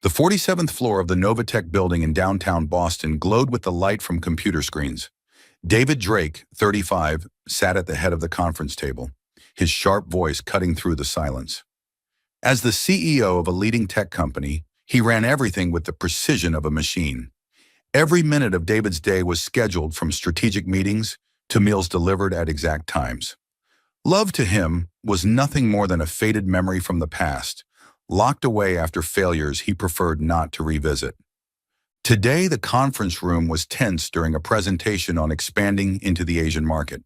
The 47th floor of the Novatech building in downtown Boston glowed with the light from computer screens. David Drake, 35, sat at the head of the conference table, his sharp voice cutting through the silence. As the CEO of a leading tech company, he ran everything with the precision of a machine. Every minute of David's day was scheduled, from strategic meetings to meals delivered at exact times. Love to him was nothing more than a faded memory from the past, locked away after failures he preferred not to revisit. Today, the conference room was tense during a presentation on expanding into the Asian market.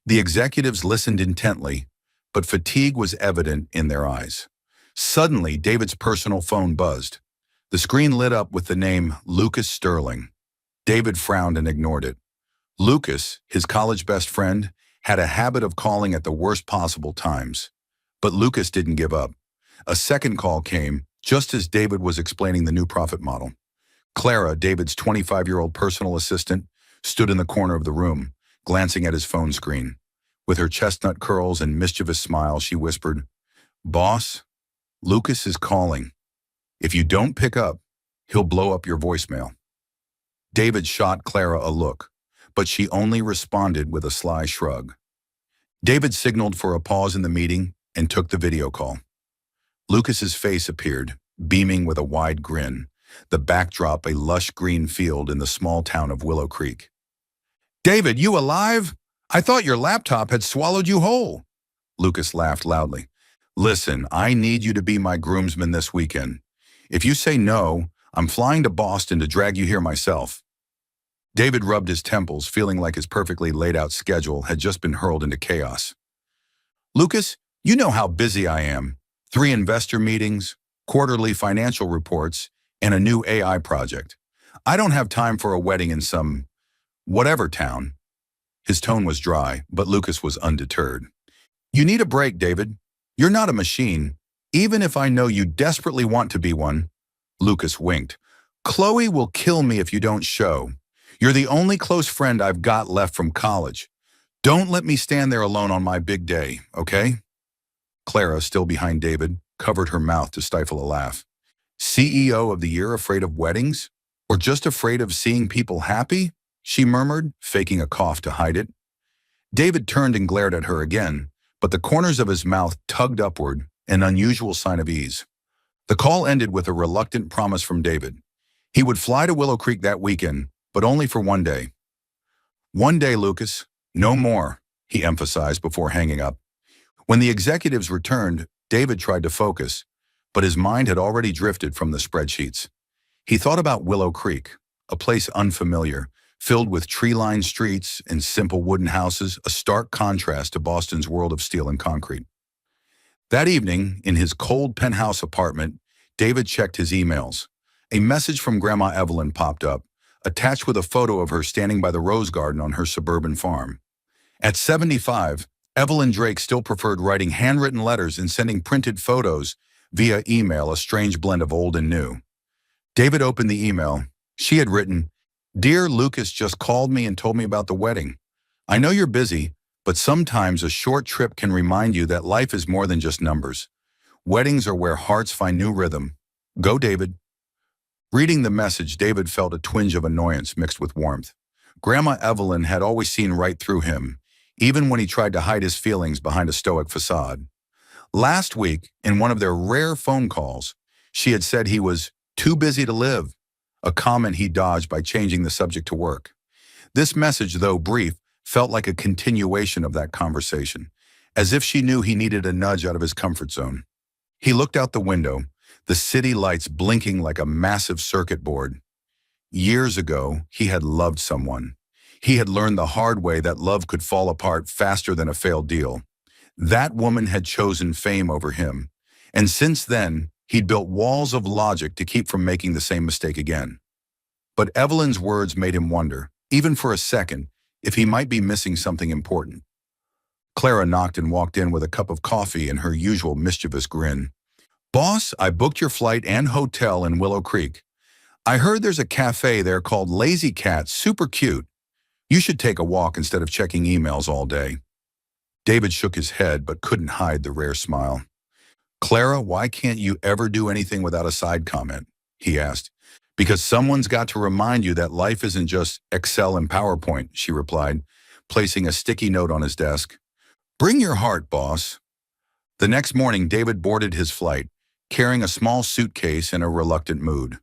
The executives listened intently, but fatigue was evident in their eyes. Suddenly, David's personal phone buzzed. The screen lit up with the name Lucas Sterling. David frowned and ignored it. Lucas, his college best friend, had a habit of calling at the worst possible times. But Lucas didn't give up. A second call came just as David was explaining the new profit model. Clara, David's 25-year-old personal assistant, stood in the corner of the room, glancing at his phone screen. With her chestnut curls and mischievous smile, she whispered, "Boss, Lucas is calling. If you don't pick up, he'll blow up your voicemail." David shot Clara a look, but she only responded with a sly shrug. David signaled for a pause in the meeting and took the video call. Lucas's face appeared, beaming with a wide grin, the backdrop a lush green field in the small town of Willow Creek. "David, you alive? I thought your laptop had swallowed you whole." Lucas laughed loudly. "Listen, I need you to be my groomsman this weekend. If you say no, I'm flying to Boston to drag you here myself." David rubbed his temples, feeling like his perfectly laid-out schedule had just been hurled into chaos. "Lucas, you know how busy I am. 3 investor meetings, quarterly financial reports, and a new AI project. I don't have time for a wedding in some whatever town." His tone was dry, but Lucas was undeterred. "You need a break, David. You're not a machine, even if I know you desperately want to be one." Lucas winked. "Chloe will kill me if you don't show. You're the only close friend I've got left from college. Don't let me stand there alone on my big day, okay?" Clara, still behind David, covered her mouth to stifle a laugh. "CEO of the year afraid of weddings? Or just afraid of seeing people happy?" she murmured, faking a cough to hide it. David turned and glared at her again, but the corners of his mouth tugged upward, an unusual sign of ease. The call ended with a reluctant promise from David. He would fly to Willow Creek that weekend, but only for one day. "One day, Lucas. No more," he emphasized before hanging up. When the executives returned, David tried to focus, but his mind had already drifted from the spreadsheets. He thought about Willow Creek, a place unfamiliar, filled with tree-lined streets and simple wooden houses, a stark contrast to Boston's world of steel and concrete. That evening, in his cold penthouse apartment, David checked his emails. A message from Grandma Evelyn popped up, attached with a photo of her standing by the rose garden on her suburban farm. At 75, Evelyn Drake still preferred writing handwritten letters and sending printed photos via email, a strange blend of old and new. David opened the email. She had written, "Dear Lucas just called me and told me about the wedding. I know you're busy, but sometimes a short trip can remind you that life is more than just numbers. Weddings are where hearts find new rhythm. Go, David." Reading the message, David felt a twinge of annoyance mixed with warmth. Grandma Evelyn had always seen right through him, even when he tried to hide his feelings behind a stoic facade. Last week, in one of their rare phone calls, she had said he was too busy to live, a comment he dodged by changing the subject to work. This message, though brief, felt like a continuation of that conversation, as if she knew he needed a nudge out of his comfort zone. He looked out the window, the city lights blinking like a massive circuit board. Years ago, he had loved someone. He had learned the hard way that love could fall apart faster than a failed deal. That woman had chosen fame over him, and since then, he'd built walls of logic to keep from making the same mistake again. But Evelyn's words made him wonder, even for a second, if he might be missing something important. Clara knocked and walked in with a cup of coffee and her usual mischievous grin. "Boss, I booked your flight and hotel in Willow Creek. I heard there's a cafe there called Lazy Cat, super cute. You should take a walk instead of checking emails all day." David shook his head but couldn't hide the rare smile. "Clara, why can't you ever do anything without a side comment? he asked. Because someone's got to remind you that life isn't just Excel and PowerPoint, she replied, placing a sticky note on his desk. Bring your heart, boss. The next morning, David boarded his flight, carrying a small suitcase in a reluctant mood.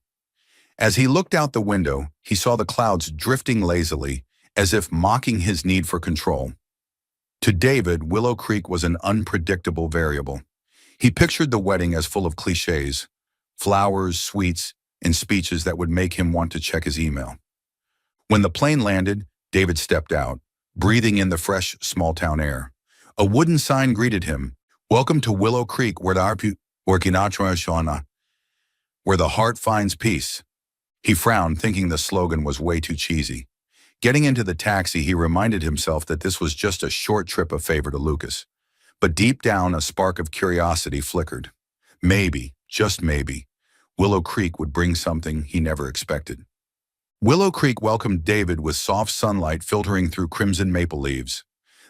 As he looked out the window, he saw the clouds drifting lazily, as if mocking his need for control. To David, Willow Creek was an unpredictable variable. He pictured the wedding as full of cliches, flowers, sweets, and speeches that would make him want to check his email. When the plane landed, David stepped out, breathing in the fresh, small-town air. A wooden sign greeted him, "Welcome to Willow Creek, where the heart finds peace." He frowned, thinking the slogan was way too cheesy. Getting into the taxi, he reminded himself that this was just a short trip of favor to Lucas. But deep down, a spark of curiosity flickered. Maybe, just maybe, Willow Creek would bring something he never expected. Willow Creek welcomed David with soft sunlight filtering through crimson maple leaves.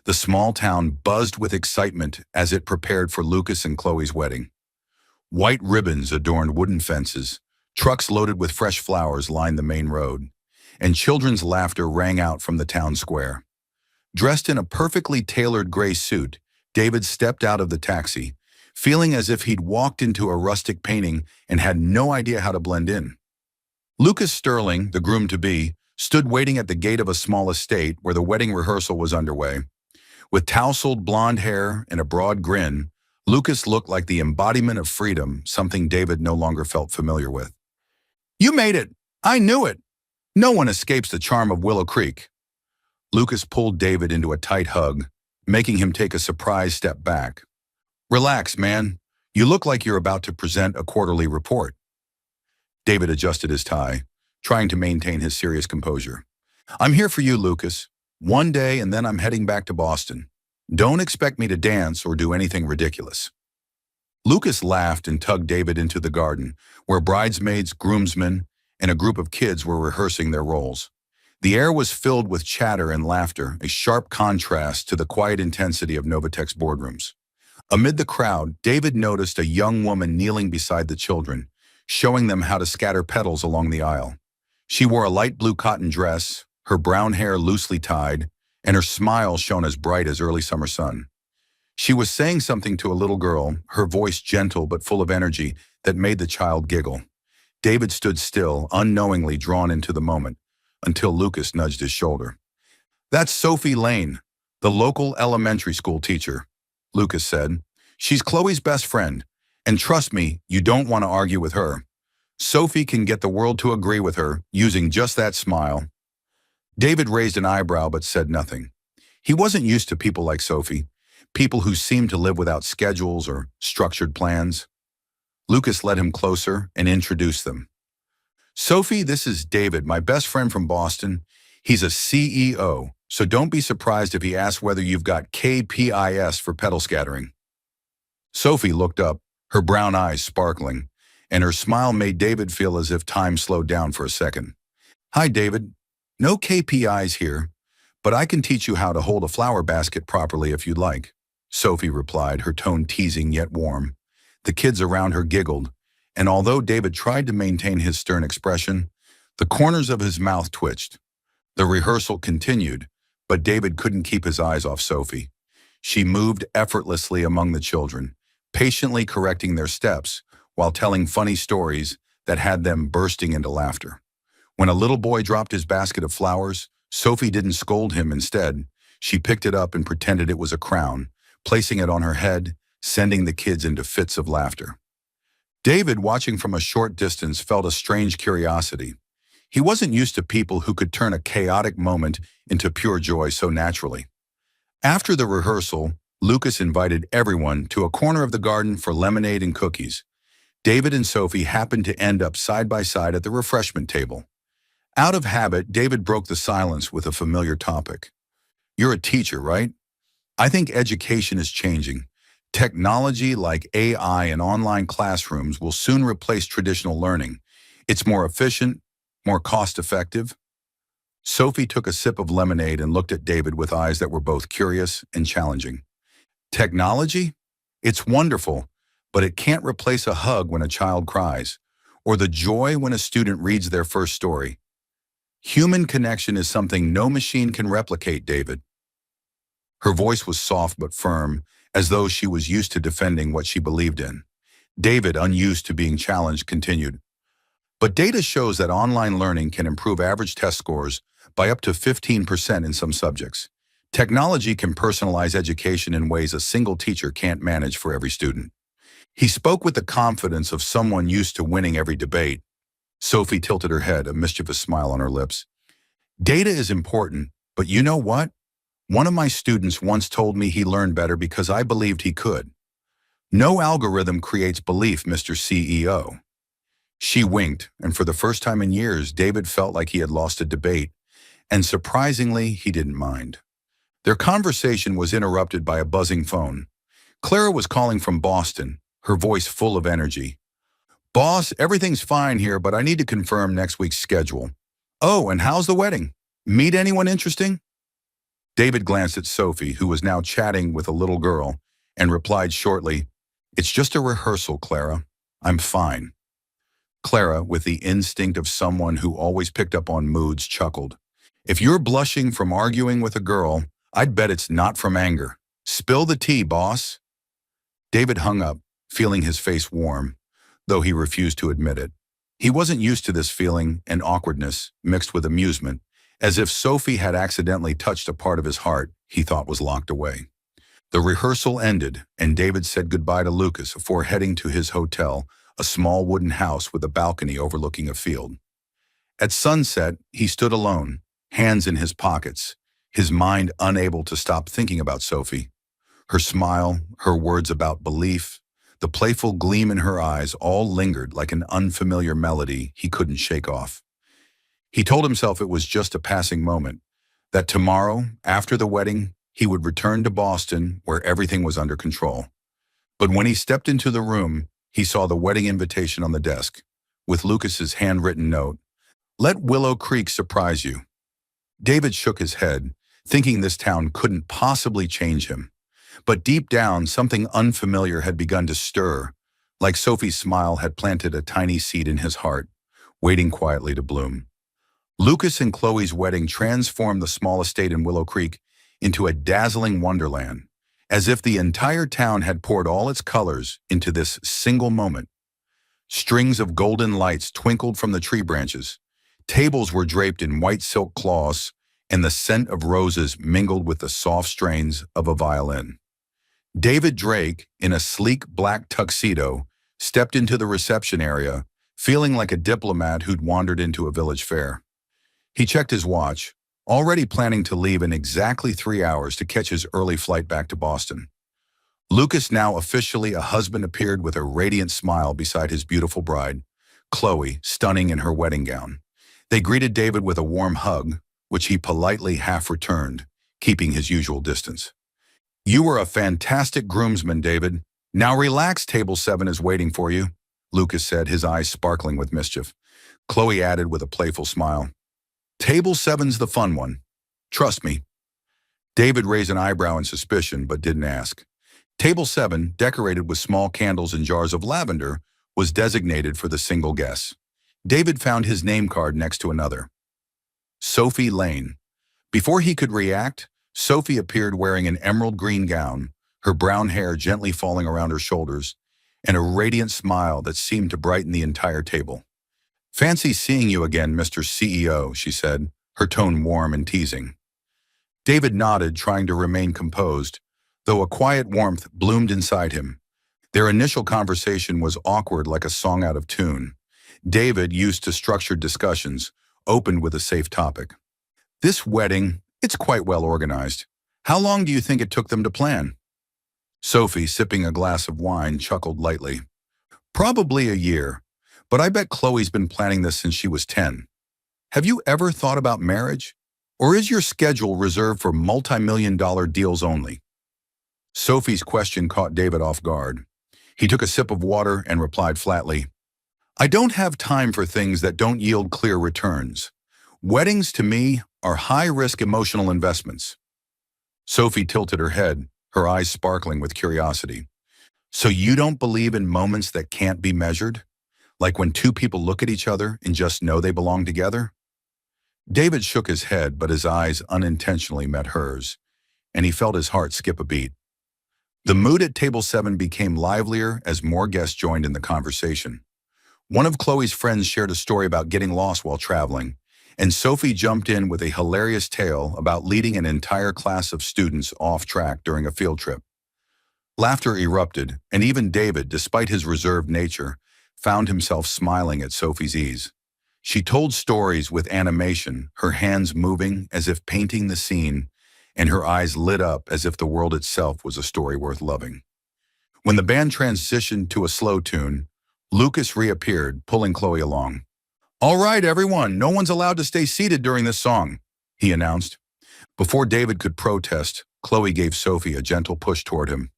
The small town buzzed with excitement as it prepared for Lucas and Chloe's wedding. White ribbons adorned wooden fences, trucks loaded with fresh flowers lined the main road, and children's laughter rang out from the town square. Dressed in a perfectly tailored gray suit, David stepped out of the taxi, feeling as if he'd walked into a rustic painting and had no idea how to blend in. Lucas Sterling, the groom-to-be, stood waiting at the gate of a small estate where the wedding rehearsal was underway. With tousled blonde hair and a broad grin, Lucas looked like the embodiment of freedom, something David no longer felt familiar with. "You made it! I knew it! No one escapes the charm of Willow Creek." Lucas pulled David into a tight hug, making him take a surprised step back. "Relax, man. You look like you're about to present a quarterly report." David adjusted his tie, trying to maintain his serious composure. "I'm here for you, Lucas. One day and then I'm heading back to Boston. Don't expect me to dance or do anything ridiculous." Lucas laughed and tugged David into the garden, where bridesmaids, groomsmen, and a group of kids were rehearsing their roles. The air was filled with chatter and laughter, a sharp contrast to the quiet intensity of Novatech's boardrooms. Amid the crowd, David noticed a young woman kneeling beside the children, showing them how to scatter petals along the aisle. She wore a light blue cotton dress, her brown hair loosely tied, and her smile shone as bright as early summer sun. She was saying something to a little girl, her voice gentle but full of energy that made the child giggle. David stood still, unknowingly drawn into the moment, until Lucas nudged his shoulder. "That's Sophie Lane, the local elementary school teacher," Lucas said. "She's Chloe's best friend, and trust me, you don't want to argue with her. Sophie can get the world to agree with her using just that smile." David raised an eyebrow but said nothing. He wasn't used to people like Sophie, people who seemed to live without schedules or structured plans. Lucas led him closer and introduced them. "Sophie, this is David, my best friend from Boston. He's a CEO, so don't be surprised if he asks whether you've got KPIS for petal scattering." Sophie looked up, her brown eyes sparkling, and her smile made David feel as if time slowed down for a second. "Hi, David. No KPIs here, but I can teach you how to hold a flower basket properly if you'd like," Sophie replied, her tone teasing yet warm. The kids around her giggled, and although David tried to maintain his stern expression, the corners of his mouth twitched. The rehearsal continued, but David couldn't keep his eyes off Sophie. She moved effortlessly among the children, patiently correcting their steps while telling funny stories that had them bursting into laughter. When a little boy dropped his basket of flowers, Sophie didn't scold him. Instead, she picked it up and pretended it was a crown, placing it on her head, sending the kids into fits of laughter. David, watching from a short distance, felt a strange curiosity. He wasn't used to people who could turn a chaotic moment into pure joy so naturally. After the rehearsal, Lucas invited everyone to a corner of the garden for lemonade and cookies. David and Sophie happened to end up side by side at the refreshment table. Out of habit, David broke the silence with a familiar topic. "You're a teacher, right? I think education is changing. Technology like AI and online classrooms will soon replace traditional learning. It's more efficient, more cost-effective." Sophie took a sip of lemonade and looked at David with eyes that were both curious and challenging. "Technology? It's wonderful, but it can't replace a hug when a child cries, or the joy when a student reads their first story. Human connection is something no machine can replicate, David. Her voice was soft but firm, as though she was used to defending what she believed in. David, unused to being challenged, continued. But data shows that online learning can improve average test scores by up to 15% in some subjects. Technology can personalize education in ways a single teacher can't manage for every student. He spoke with the confidence of someone used to winning every debate. Sophie tilted her head, a mischievous smile on her lips. Data is important, but you know what? One of my students once told me he learned better because I believed he could. No algorithm creates belief, Mr. CEO. She winked, and for the first time in years, David felt like he had lost a debate, and surprisingly, he didn't mind. Their conversation was interrupted by a buzzing phone. Clara was calling from Boston, her voice full of energy. Boss, everything's fine here, but I need to confirm next week's schedule. Oh, and how's the wedding? Meet anyone interesting? David glanced at Sophie, who was now chatting with a little girl, and replied shortly, It's just a rehearsal, Clara. I'm fine. Clara, with the instinct of someone who always picked up on moods, chuckled. If you're blushing from arguing with a girl, I'd bet it's not from anger. Spill the tea, boss. David hung up, feeling his face warm, though he refused to admit it. He wasn't used to this feeling and awkwardness mixed with amusement, as if Sophie had accidentally touched a part of his heart he thought was locked away. The rehearsal ended, and David said goodbye to Lucas before heading to his hotel, a small wooden house with a balcony overlooking a field. At sunset, he stood alone, hands in his pockets, his mind unable to stop thinking about Sophie. Her smile, her words about belief, the playful gleam in her eyes all lingered like an unfamiliar melody he couldn't shake off. He told himself it was just a passing moment, that tomorrow, after the wedding, he would return to Boston where everything was under control. But when he stepped into the room, he saw the wedding invitation on the desk, with Lucas's handwritten note, Let Willow Creek surprise you. David shook his head, thinking this town couldn't possibly change him. But deep down, something unfamiliar had begun to stir, like Sophie's smile had planted a tiny seed in his heart, waiting quietly to bloom. Lucas and Chloe's wedding transformed the small estate in Willow Creek into a dazzling wonderland, as if the entire town had poured all its colors into this single moment. Strings of golden lights twinkled from the tree branches, tables were draped in white silk cloths, and the scent of roses mingled with the soft strains of a violin. David Drake, in a sleek black tuxedo, stepped into the reception area, feeling like a diplomat who'd wandered into a village fair. He checked his watch, already planning to leave in exactly 3 hours to catch his early flight back to Boston. Lucas, now officially a husband, appeared with a radiant smile beside his beautiful bride, Chloe, stunning in her wedding gown. They greeted David with a warm hug, which he politely half returned, keeping his usual distance. You were a fantastic groomsman, David. Now relax, Table 7 is waiting for you, Lucas said, his eyes sparkling with mischief. Chloe added with a playful smile, Table 7's the fun one. Trust me. David raised an eyebrow in suspicion, but didn't ask. Table 7, decorated with small candles and jars of lavender, was designated for the single guest. David found his name card next to another. Sophie Lane. Before he could react, Sophie appeared wearing an emerald green gown, her brown hair gently falling around her shoulders, and a radiant smile that seemed to brighten the entire table. Fancy seeing you again, Mr. CEO, she said, her tone warm and teasing. David nodded, trying to remain composed, though a quiet warmth bloomed inside him. Their initial conversation was awkward like a song out of tune. David, used to structured discussions, opened with a safe topic. This wedding, it's quite well organized. How long do you think it took them to plan? Sophie, sipping a glass of wine, chuckled lightly. Probably a year, but I bet Chloe's been planning this since she was 10. Have you ever thought about marriage? Or is your schedule reserved for multi-million-dollar deals only? Sophie's question caught David off guard. He took a sip of water and replied flatly, I don't have time for things that don't yield clear returns. Weddings, to me, are high-risk emotional investments. Sophie tilted her head, her eyes sparkling with curiosity. So you don't believe in moments that can't be measured? Like when two people look at each other and just know they belong together? David shook his head, but his eyes unintentionally met hers, and he felt his heart skip a beat. The mood at table 7 became livelier as more guests joined in the conversation. One of Chloe's friends shared a story about getting lost while traveling, and Sophie jumped in with a hilarious tale about leading an entire class of students off track during a field trip. Laughter erupted, and even David, despite his reserved nature, found himself smiling at Sophie's ease. She told stories with animation, her hands moving as if painting the scene, and her eyes lit up as if the world itself was a story worth loving. When the band transitioned to a slow tune, Lucas reappeared, pulling Chloe along. "All right, everyone, no one's allowed to stay seated during this song," he announced. Before David could protest, Chloe gave Sophie a gentle push toward him.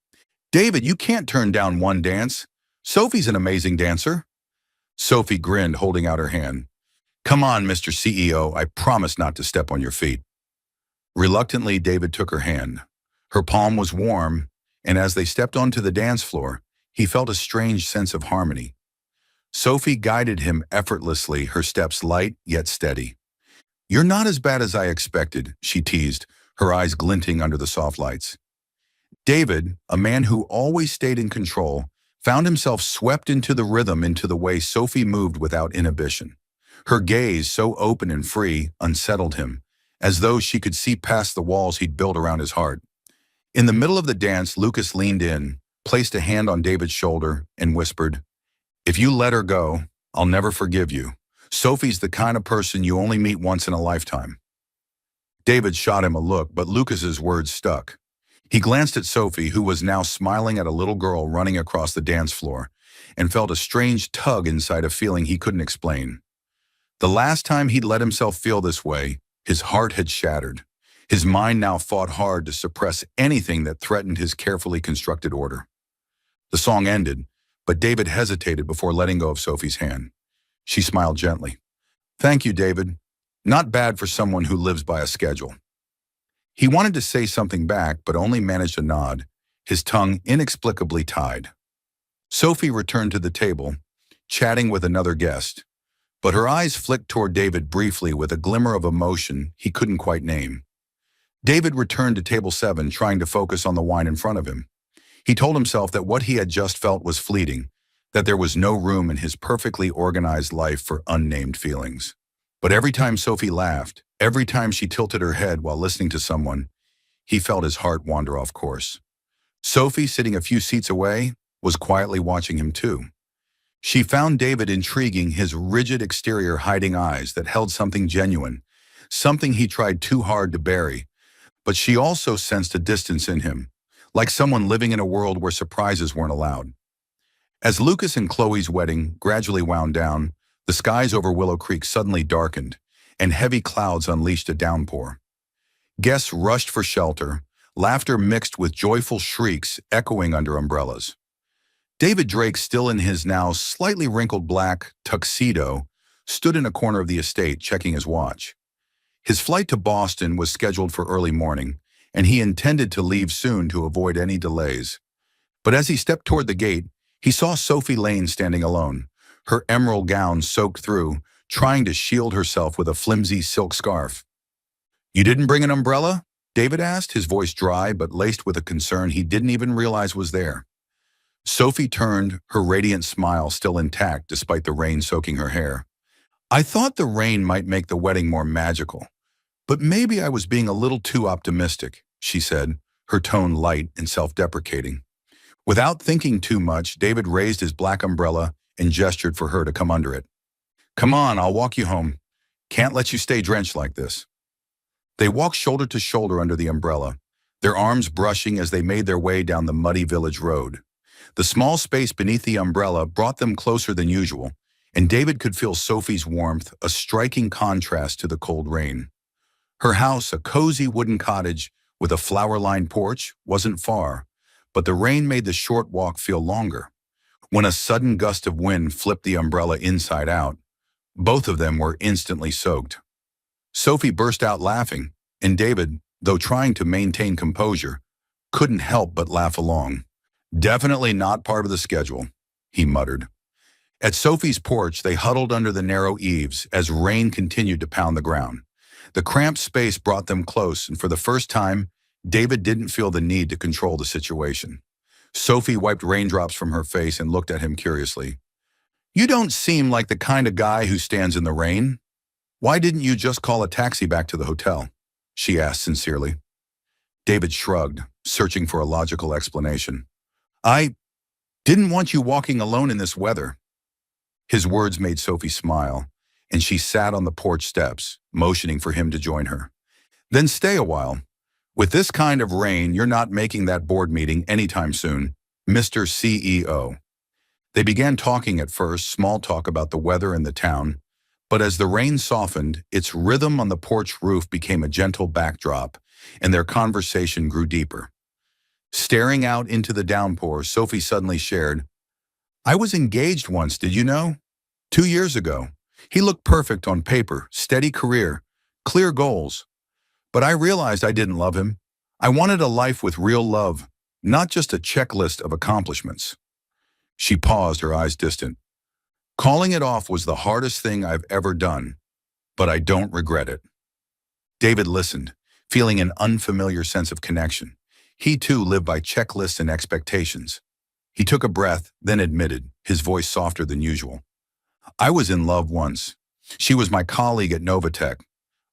"David, you can't turn down one dance. Sophie's an amazing dancer." Sophie grinned, holding out her hand. "Come on, Mr. CEO, I promise not to step on your feet." Reluctantly, David took her hand. Her palm was warm, and as they stepped onto the dance floor, he felt a strange sense of harmony. Sophie guided him effortlessly, her steps light yet steady. "You're not as bad as I expected," she teased, her eyes glinting under the soft lights. David, a man who always stayed in control, found himself swept into the rhythm, into the way Sophie moved without inhibition. Her gaze, so open and free, unsettled him, as though she could see past the walls he'd built around his heart. In the middle of the dance, Lucas leaned in, placed a hand on David's shoulder, and whispered, "If you let her go, I'll never forgive you. Sophie's the kind of person you only meet once in a lifetime." David shot him a look, but Lucas's words stuck. He glanced at Sophie, who was now smiling at a little girl running across the dance floor, and felt a strange tug inside, a feeling he couldn't explain. The last time he'd let himself feel this way, his heart had shattered. His mind now fought hard to suppress anything that threatened his carefully constructed order. The song ended, but David hesitated before letting go of Sophie's hand. She smiled gently. "Thank you, David. Not bad for someone who lives by a schedule." He wanted to say something back, but only managed a nod, his tongue inexplicably tied. Sophie returned to the table, chatting with another guest, but her eyes flicked toward David briefly with a glimmer of emotion he couldn't quite name. David returned to table 7, trying to focus on the wine in front of him. He told himself that what he had just felt was fleeting, that there was no room in his perfectly organized life for unnamed feelings. But every time Sophie laughed, every time she tilted her head while listening to someone, he felt his heart wander off course. Sophie, sitting a few seats away, was quietly watching him too. She found David intriguing, his rigid exterior hiding eyes that held something genuine, something he tried too hard to bury. But she also sensed a distance in him, like someone living in a world where surprises weren't allowed. As Lucas and Chloe's wedding gradually wound down, the skies over Willow Creek suddenly darkened, and heavy clouds unleashed a downpour. Guests rushed for shelter, laughter mixed with joyful shrieks echoing under umbrellas. David Drake, still in his now slightly wrinkled black tuxedo, stood in a corner of the estate checking his watch. His flight to Boston was scheduled for early morning, and he intended to leave soon to avoid any delays. But as he stepped toward the gate, he saw Sophie Lane standing alone, her emerald gown soaked through, trying to shield herself with a flimsy silk scarf. "You didn't bring an umbrella?" David asked, his voice dry but laced with a concern he didn't even realize was there. Sophie turned, her radiant smile still intact despite the rain soaking her hair. "I thought the rain might make the wedding more magical, but maybe I was being a little too optimistic," she said, her tone light and self-deprecating. Without thinking too much, David raised his black umbrella and gestured for her to come under it. "Come on, I'll walk you home. Can't let you stay drenched like this." They walked shoulder to shoulder under the umbrella, their arms brushing as they made their way down the muddy village road. The small space beneath the umbrella brought them closer than usual, and David could feel Sophie's warmth, a striking contrast to the cold rain. Her house, a cozy wooden cottage with a flower-lined porch, wasn't far, but the rain made the short walk feel longer. When a sudden gust of wind flipped the umbrella inside out, both of them were instantly soaked. Sophie burst out laughing, and David, though trying to maintain composure, couldn't help but laugh along. "Definitely not part of the schedule," he muttered. At Sophie's porch, they huddled under the narrow eaves as rain continued to pound the ground. The cramped space brought them close, and for the first time, David didn't feel the need to control the situation. Sophie wiped raindrops from her face and looked at him curiously. "You don't seem like the kind of guy who stands in the rain. Why didn't you just call a taxi back to the hotel?" she asked sincerely. David shrugged, searching for a logical explanation. "I didn't want you walking alone in this weather." His words made Sophie smile, and she sat on the porch steps, motioning for him to join her. "Then stay a while. With this kind of rain, you're not making that board meeting anytime soon, Mr. CEO." They began talking at first, small talk about the weather and the town, but as the rain softened, its rhythm on the porch roof became a gentle backdrop, and their conversation grew deeper. Staring out into the downpour, Sophie suddenly shared, "I was engaged once, did you know? 2 years ago. He looked perfect on paper, steady career, clear goals. But I realized I didn't love him. I wanted a life with real love, not just a checklist of accomplishments." She paused, her eyes distant. "Calling it off was the hardest thing I've ever done, but I don't regret it." David listened, feeling an unfamiliar sense of connection. He too lived by checklists and expectations. He took a breath, then admitted, his voice softer than usual. "I was in love once. She was my colleague at Novatech.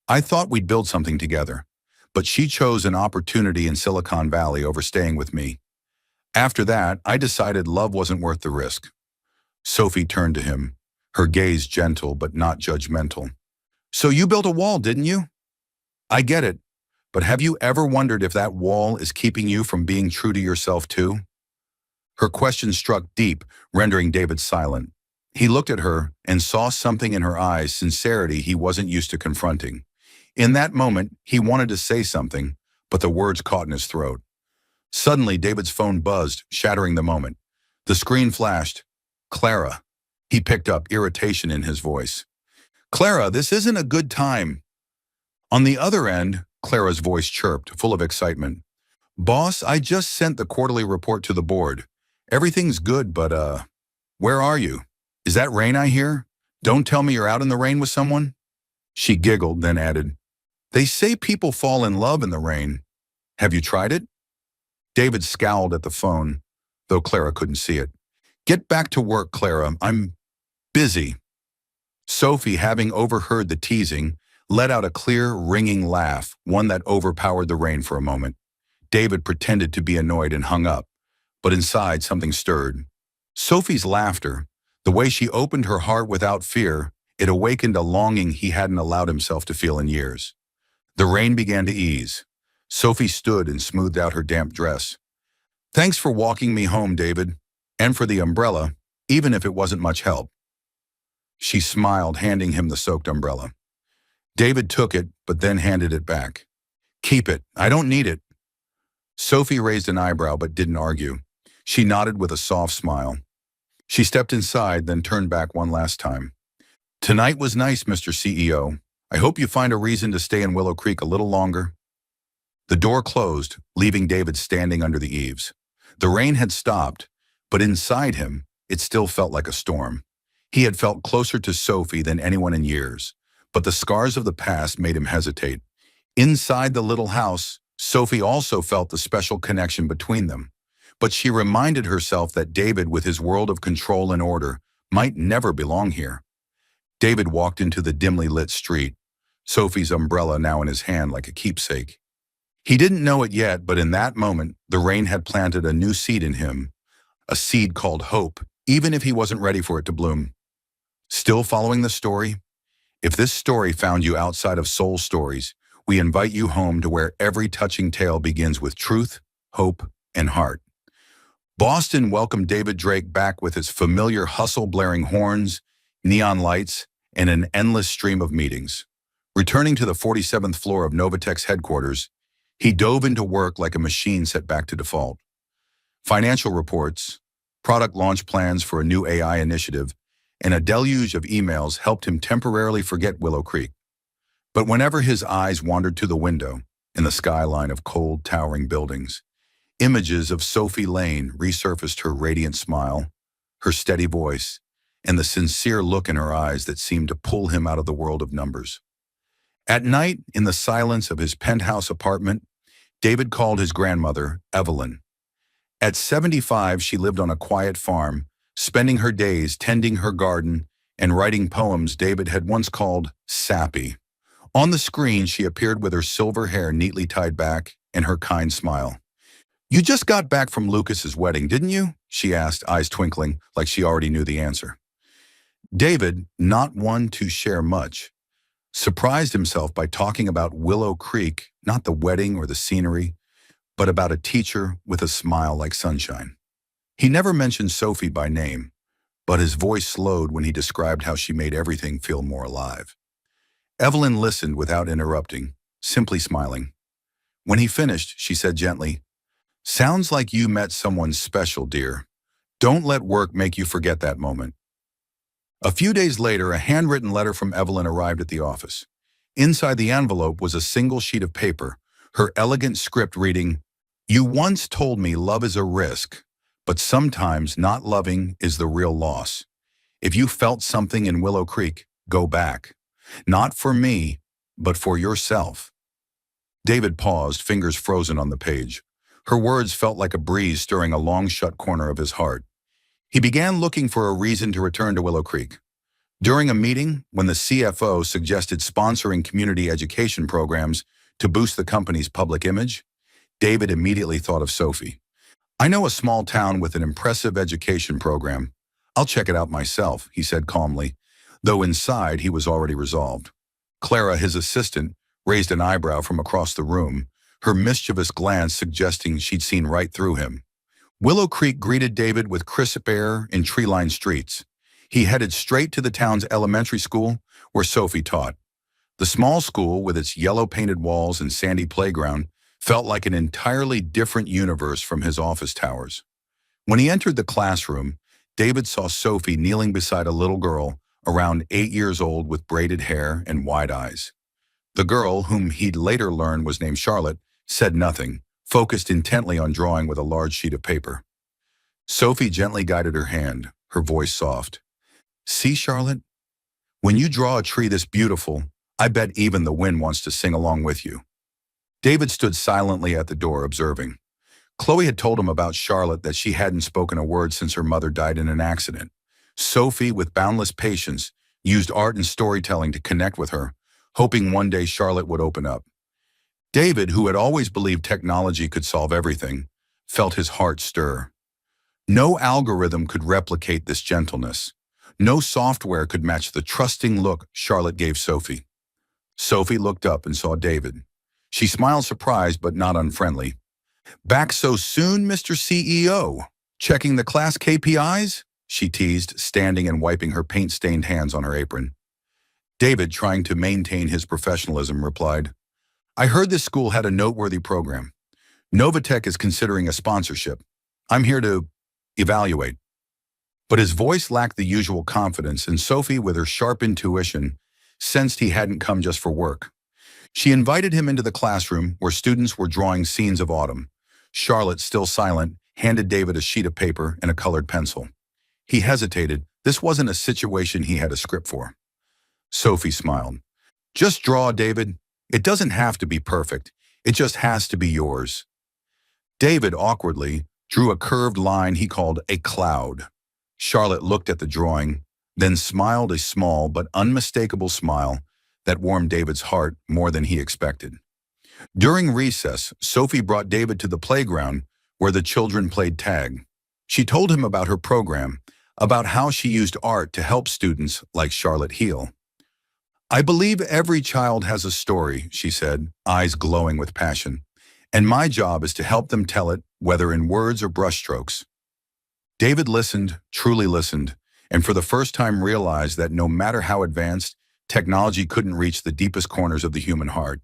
I thought we'd build something together, but she chose an opportunity in Silicon Valley over staying with me. After that, I decided love wasn't worth the risk." Sophie turned to him, her gaze gentle but not judgmental. "So you built a wall, didn't you? I get it, but have you ever wondered if that wall is keeping you from being true to yourself too?" Her question struck deep, rendering David silent. He looked at her and saw something in her eyes, sincerity he wasn't used to confronting. In that moment, he wanted to say something, but the words caught in his throat. Suddenly, David's phone buzzed, shattering the moment. The screen flashed. "Clara." He picked up, irritation in his voice. "Clara, this isn't a good time." On the other end, Clara's voice chirped, full of excitement. "Boss, I just sent the quarterly report to the board. Everything's good, but where are you? Is that rain I hear? Don't tell me you're out in the rain with someone?" She giggled, then added, "They say people fall in love in the rain. Have you tried it?" David scowled at the phone, though Clara couldn't see it. "Get back to work, Clara. I'm busy." Sophie, having overheard the teasing, let out a clear, ringing laugh, one that overpowered the rain for a moment. David pretended to be annoyed and hung up, but inside something stirred. Sophie's laughter, the way she opened her heart without fear, it awakened a longing he hadn't allowed himself to feel in years. The rain began to ease. Sophie stood and smoothed out her damp dress. "Thanks for walking me home, David, and for the umbrella, even if it wasn't much help." She smiled, handing him the soaked umbrella. David took it, but then handed it back. "Keep it. I don't need it." Sophie raised an eyebrow but didn't argue. She nodded with a soft smile. She stepped inside, then turned back one last time. "Tonight was nice, Mr. CEO. I hope you find a reason to stay in Willow Creek a little longer." The door closed, leaving David standing under the eaves. The rain had stopped, but inside him, it still felt like a storm. He had felt closer to Sophie than anyone in years, but the scars of the past made him hesitate. Inside the little house, Sophie also felt the special connection between them, but she reminded herself that David, with his world of control and order, might never belong here. David walked into the dimly lit street, Sophie's umbrella now in his hand like a keepsake. He didn't know it yet, but in that moment, the rain had planted a new seed in him, a seed called hope, even if he wasn't ready for it to bloom. Still following the story? If this story found you outside of Soul Stories, we invite you home to where every touching tale begins with truth, hope, and heart. Boston welcomed David Drake back with his familiar hustle, blaring horns, neon lights, and an endless stream of meetings. Returning to the 47th floor of Novatech's headquarters, he dove into work like a machine set back to default. Financial reports, product launch plans for a new AI initiative, and a deluge of emails helped him temporarily forget Willow Creek. But whenever his eyes wandered to the window, in the skyline of cold, towering buildings, images of Sophie Lane resurfaced, her radiant smile, her steady voice, and the sincere look in her eyes that seemed to pull him out of the world of numbers. At night, in the silence of his penthouse apartment, David called his grandmother, Evelyn. At 75, she lived on a quiet farm, spending her days tending her garden and writing poems David had once called sappy. On the screen, she appeared with her silver hair neatly tied back and her kind smile. "You just got back from Lucas's wedding, didn't you?" she asked, eyes twinkling like she already knew the answer. David, not one to share much, surprised himself by talking about Willow Creek, not the wedding or the scenery, but about a teacher with a smile like sunshine. He never mentioned Sophie by name, but his voice slowed when he described how she made everything feel more alive. Evelyn listened without interrupting, simply smiling. When he finished, she said gently, "Sounds like you met someone special, dear. Don't let work make you forget that moment." A few days later, a handwritten letter from Evelyn arrived at the office. Inside the envelope was a single sheet of paper, her elegant script reading, "You once told me love is a risk, but sometimes not loving is the real loss. If you felt something in Willow Creek, go back. Not for me, but for yourself." David paused, fingers frozen on the page. Her words felt like a breeze stirring a long-shut corner of his heart. He began looking for a reason to return to Willow Creek. During a meeting, when the CFO suggested sponsoring community education programs to boost the company's public image, David immediately thought of Sophie. "I know a small town with an impressive education program. I'll check it out myself," he said calmly, though inside he was already resolved. Clara, his assistant, raised an eyebrow from across the room, her mischievous glance suggesting she'd seen right through him. Willow Creek greeted David with crisp air and tree-lined streets. He headed straight to the town's elementary school, where Sophie taught. The small school, with its yellow-painted walls and sandy playground, felt like an entirely different universe from his office towers. When he entered the classroom, David saw Sophie kneeling beside a little girl around 8 years old with braided hair and wide eyes. The girl, whom he'd later learn was named Charlotte, said nothing, focused intently on drawing with a large sheet of paper. Sophie gently guided her hand, her voice soft. "See, Charlotte? When you draw a tree this beautiful, I bet even the wind wants to sing along with you." David stood silently at the door, observing. Chloe had told him about Charlotte that she hadn't spoken a word since her mother died in an accident. Sophie, with boundless patience, used art and storytelling to connect with her, hoping one day Charlotte would open up. David, who had always believed technology could solve everything, felt his heart stir. No algorithm could replicate this gentleness. No software could match the trusting look Charlotte gave Sophie. Sophie looked up and saw David. She smiled surprised but not unfriendly. "Back so soon, Mr. CEO? Checking the class KPIs?" she teased, standing and wiping her paint-stained hands on her apron. David, trying to maintain his professionalism, replied, "I heard this school had a noteworthy program. Novatech is considering a sponsorship. I'm here to evaluate." But his voice lacked the usual confidence, and Sophie, with her sharp intuition, sensed he hadn't come just for work. She invited him into the classroom where students were drawing scenes of autumn. Charlotte, still silent, handed David a sheet of paper and a colored pencil. He hesitated. This wasn't a situation he had a script for. Sophie smiled. "Just draw, David. It doesn't have to be perfect. It just has to be yours." David awkwardly drew a curved line he called a cloud. Charlotte looked at the drawing, then smiled a small but unmistakable smile that warmed David's heart more than he expected. During recess, Sophie brought David to the playground where the children played tag. She told him about her program, about how she used art to help students like Charlotte heal. "I believe every child has a story," she said, eyes glowing with passion, "and my job is to help them tell it, whether in words or brushstrokes." David listened, truly listened, and for the first time realized that no matter how advanced, technology couldn't reach the deepest corners of the human heart.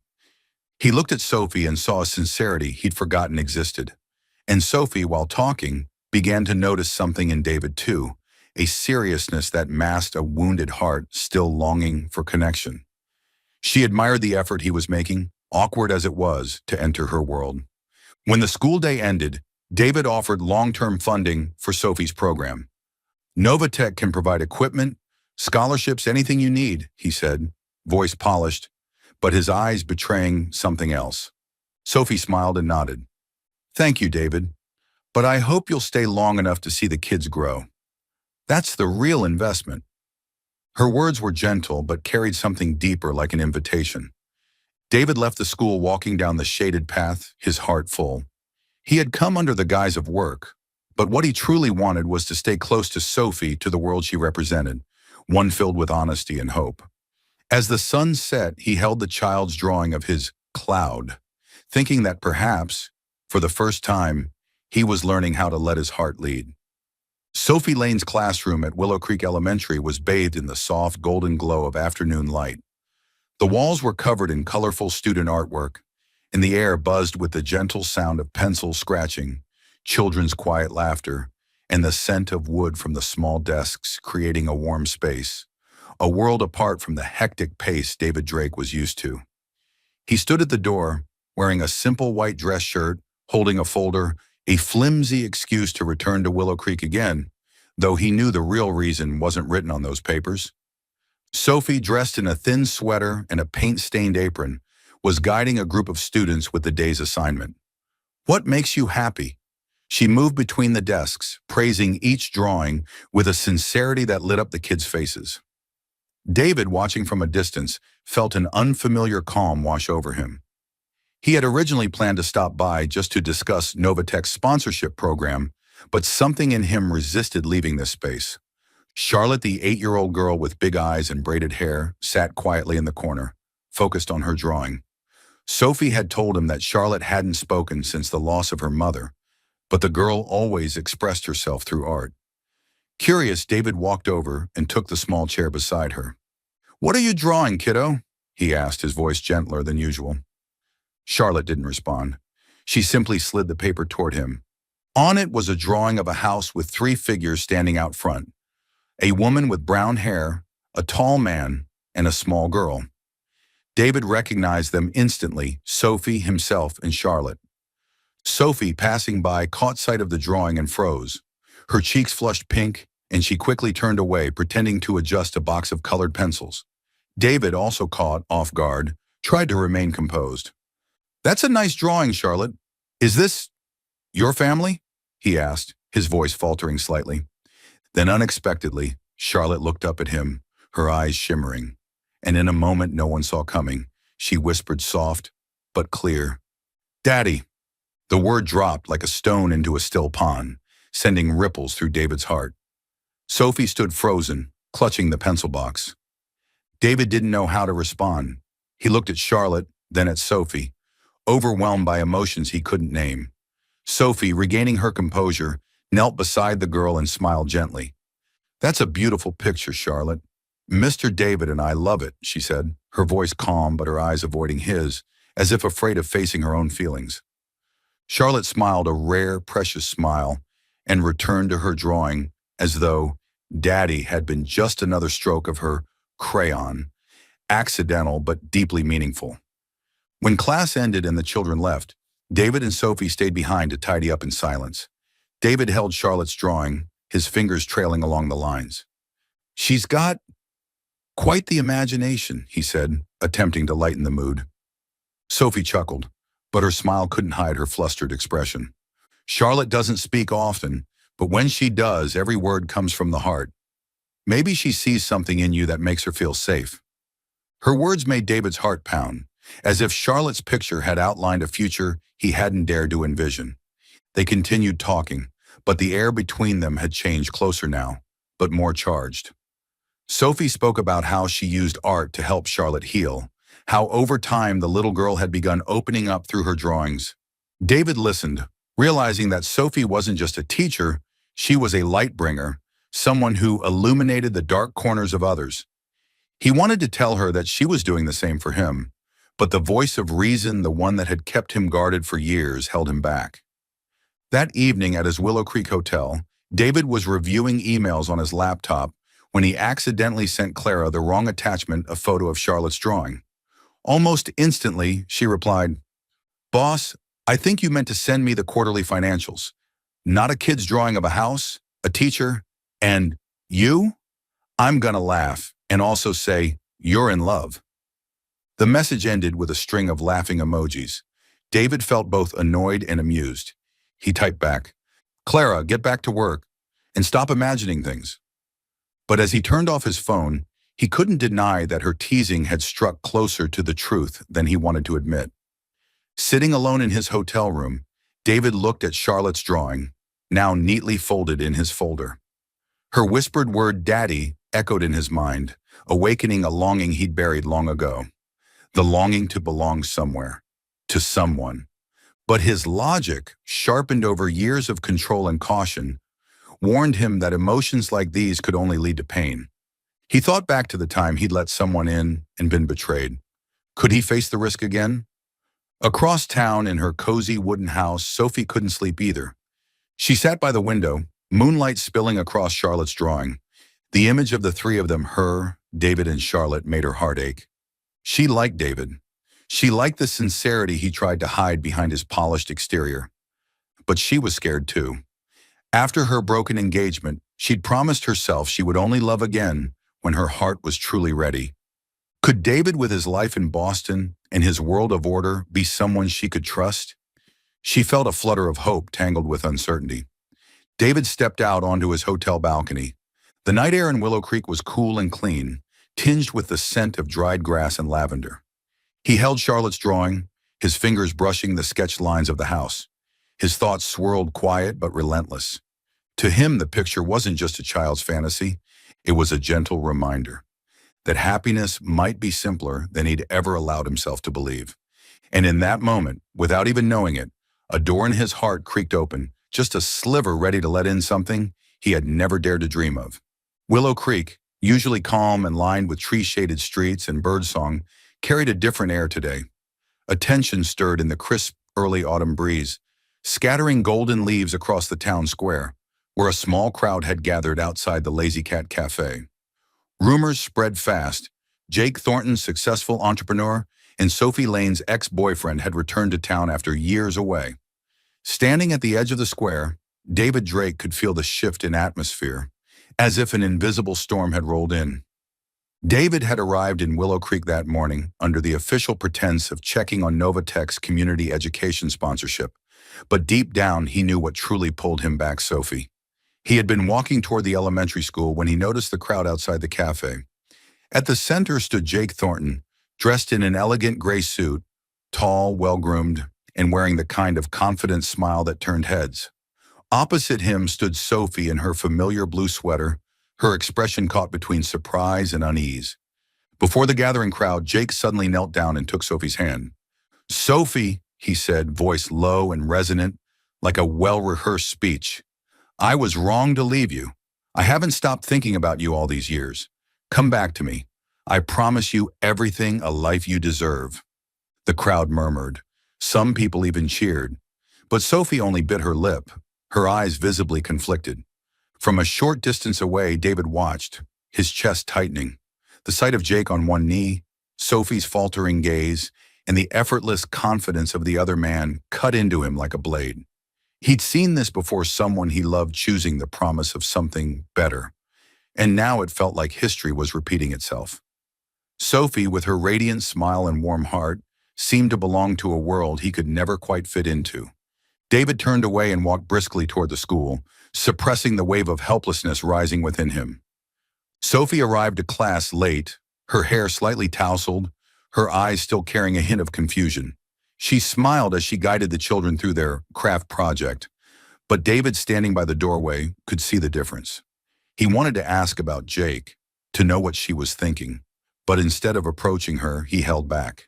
He looked at Sophie and saw a sincerity he'd forgotten existed. And Sophie, while talking, began to notice something in David too, a seriousness that masked a wounded heart still longing for connection. She admired the effort he was making, awkward as it was, to enter her world. When the school day ended, David offered long-term funding for Sophie's program. Novatech can provide equipment, scholarships, anything you need, he said, voice polished, but his eyes betraying something else. Sophie smiled and nodded. Thank you, David, but I hope you'll stay long enough to see the kids grow. That's the real investment. Her words were gentle but carried something deeper, like an invitation. David left the school walking down the shaded path, his heart full. He had come under the guise of work, but what he truly wanted was to stay close to Sophie, to the world she represented, one filled with honesty and hope. As the sun set, he held the child's drawing of his cloud, thinking that perhaps, for the first time, he was learning how to let his heart lead. Sophie Lane's classroom at Willow Creek Elementary was bathed in the soft golden glow of afternoon light. The walls were covered in colorful student artwork, and the air buzzed with the gentle sound of pencils scratching, children's quiet laughter, and the scent of wood from the small desks, creating a warm space, a world apart from the hectic pace David Drake was used to. He stood at the door, wearing a simple white dress shirt, holding a folder, a flimsy excuse to return to Willow Creek again, though he knew the real reason wasn't written on those papers. Sophie, dressed in a thin sweater and a paint-stained apron, was guiding a group of students with the day's assignment. What makes you happy? She moved between the desks, praising each drawing with a sincerity that lit up the kids' faces. David, watching from a distance, felt an unfamiliar calm wash over him. He had originally planned to stop by just to discuss Novatech's sponsorship program, but something in him resisted leaving this space. Charlotte, the 8-year-old girl with big eyes and braided hair, sat quietly in the corner, focused on her drawing. Sophie had told him that Charlotte hadn't spoken since the loss of her mother, but the girl always expressed herself through art. Curious, David walked over and took the small chair beside her. "What are you drawing, kiddo?" he asked, his voice gentler than usual. Charlotte didn't respond. She simply slid the paper toward him. On it was a drawing of a house with 3 figures standing out front: a woman with brown hair, a tall man, and a small girl. David recognized them instantly, Sophie, himself, and Charlotte. Sophie, passing by, caught sight of the drawing and froze. Her cheeks flushed pink, and she quickly turned away, pretending to adjust a box of colored pencils. David, also caught off guard, tried to remain composed. "That's a nice drawing, Charlotte. Is this your family?" he asked, his voice faltering slightly. Then unexpectedly, Charlotte looked up at him, her eyes shimmering. And in a moment no one saw coming, she whispered soft but clear, "Daddy." The word dropped like a stone into a still pond, sending ripples through David's heart. Sophie stood frozen, clutching the pencil box. David didn't know how to respond. He looked at Charlotte, then at Sophie, overwhelmed by emotions he couldn't name. Sophie, regaining her composure, knelt beside the girl and smiled gently. "That's a beautiful picture, Charlotte. Mr. David and I love it," she said, her voice calm but her eyes avoiding his, as if afraid of facing her own feelings. Charlotte smiled a rare, precious smile and returned to her drawing as though Daddy had been just another stroke of her crayon, accidental but deeply meaningful. When class ended and the children left, David and Sophie stayed behind to tidy up in silence. David held Charlotte's drawing, his fingers trailing along the lines. "She's got quite the imagination," he said, attempting to lighten the mood. Sophie chuckled, but her smile couldn't hide her flustered expression. "Charlotte doesn't speak often, but when she does, every word comes from the heart. Maybe she sees something in you that makes her feel safe." Her words made David's heart pound, as if Charlotte's picture had outlined a future he hadn't dared to envision. They continued talking, but the air between them had changed, closer now, but more charged. Sophie spoke about how she used art to help Charlotte heal, how over time the little girl had begun opening up through her drawings. David listened, realizing that Sophie wasn't just a teacher, she was a light bringer, someone who illuminated the dark corners of others. He wanted to tell her that she was doing the same for him, but the voice of reason, the one that had kept him guarded for years, held him back. That evening at his Willow Creek hotel, David was reviewing emails on his laptop when he accidentally sent Clara the wrong attachment, a photo of Charlotte's drawing. Almost instantly, she replied, "Boss, I think you meant to send me the quarterly financials, not a kid's drawing of a house, a teacher, and You? I'm gonna laugh and also say, you're in love. The message ended with a string of laughing emojis. David felt both annoyed and amused. He typed back, Clara, get back to work and stop imagining things. But as he turned off his phone, he couldn't deny that her teasing had struck closer to the truth than he wanted to admit. Sitting alone in his hotel room, David looked at Charlotte's drawing, now neatly folded in his folder. Her whispered word, Daddy, echoed in his mind, awakening a longing he'd buried long ago. The longing to belong somewhere, to someone. But his logic, sharpened over years of control and caution, warned him that emotions like these could only lead to pain. He thought back to the time he'd let someone in and been betrayed. Could he face the risk again? Across town in her cozy wooden house, Sophie couldn't sleep either. She sat by the window, moonlight spilling across Charlotte's drawing. The image of the three of them, her, David, and Charlotte, made her heart ache. She liked David. She liked the sincerity he tried to hide behind his polished exterior. But she was scared too. After her broken engagement, she'd promised herself she would only love again when her heart was truly ready. Could David, with his life in Boston and his world of order, be someone she could trust? She felt a flutter of hope tangled with uncertainty. David stepped out onto his hotel balcony. The night air in Willow Creek was cool and clean, tinged with the scent of dried grass and lavender. He held Charlotte's drawing, his fingers brushing the sketched lines of the house. His thoughts swirled, quiet but relentless. To him, the picture wasn't just a child's fantasy. It was a gentle reminder that happiness might be simpler than he'd ever allowed himself to believe. And in that moment, without even knowing it, a door in his heart creaked open, just a sliver ready to let in something he had never dared to dream of. Willow Creek, usually calm and lined with tree-shaded streets and birdsong, carried a different air today. A tension stirred in the crisp early autumn breeze, scattering golden leaves across the town square, where a small crowd had gathered outside the Lazy Cat Cafe. Rumors spread fast. Jake Thornton's successful entrepreneur and Sophie Lane's ex-boyfriend had returned to town after years away. Standing at the edge of the square, David Drake could feel the shift in atmosphere, as if an invisible storm had rolled in. David had arrived in Willow Creek that morning under the official pretense of checking on Novatech's community education sponsorship, but deep down he knew what truly pulled him back: Sophie. He had been walking toward the elementary school when he noticed the crowd outside the cafe. At the center stood Jake Thornton, dressed in an elegant gray suit, tall, well-groomed, and wearing the kind of confident smile that turned heads. Opposite him stood Sophie in her familiar blue sweater, her expression caught between surprise and unease. Before the gathering crowd, Jake suddenly knelt down and took Sophie's hand. "Sophie," he said, voice low and resonant, like a well-rehearsed speech, "I was wrong to leave you. I haven't stopped thinking about you all these years. Come back to me. I promise you everything a life you deserve." The crowd murmured. Some people even cheered. But Sophie only bit her lip, her eyes visibly conflicted. From a short distance away, David watched, his chest tightening. The sight of Jake on one knee, Sophie's faltering gaze, and the effortless confidence of the other man cut into him like a blade. He'd seen this before: someone he loved choosing the promise of something better. And now it felt like history was repeating itself. Sophie, with her radiant smile and warm heart, seemed to belong to a world he could never quite fit into. David turned away and walked briskly toward the school, suppressing the wave of helplessness rising within him. Sophie arrived to class late, her hair slightly tousled, her eyes still carrying a hint of confusion. She smiled as she guided the children through their craft project, but David, standing by the doorway, could see the difference. He wanted to ask about Jake, to know what she was thinking, but instead of approaching her, he held back.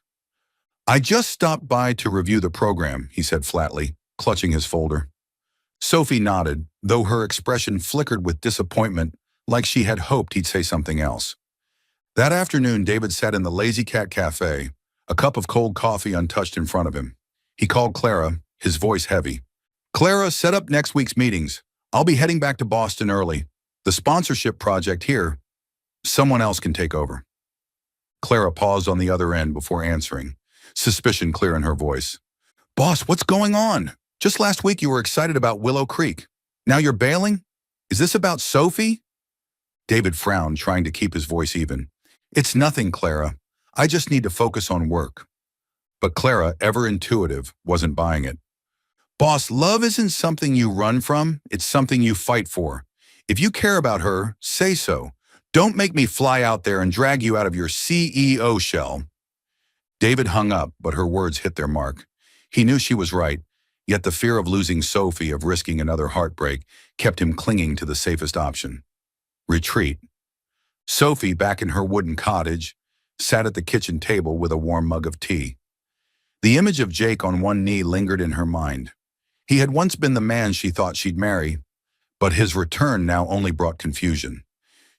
"I just stopped by to review the program," he said flatly, clutching his folder. Sophie nodded, though her expression flickered with disappointment, like she had hoped he'd say something else. That afternoon, David sat in the Lazy Cat Cafe, a cup of cold coffee untouched in front of him. He called Clara, his voice heavy. "Clara, set up next week's meetings. I'll be heading back to Boston early. The sponsorship project here, someone else can take over." Clara paused on the other end before answering, suspicion clear in her voice. "Boss, what's going on? Just last week you were excited about Willow Creek. Now you're bailing? Is this about Sophie?" David frowned, trying to keep his voice even. It's nothing, Clara. I just need to focus on work. But Clara, ever intuitive, wasn't buying it. Boss, love isn't something you run from, it's something you fight for. If you care about her, say so. Don't make me fly out there and drag you out of your CEO shell. David hung up, but her words hit their mark. He knew she was right, yet the fear of losing Sophie, of risking another heartbreak, kept him clinging to the safest option. Retreat. Sophie, back in her wooden cottage, sat at the kitchen table with a warm mug of tea. The image of Jake on one knee lingered in her mind. He had once been the man she thought she'd marry, but his return now only brought confusion.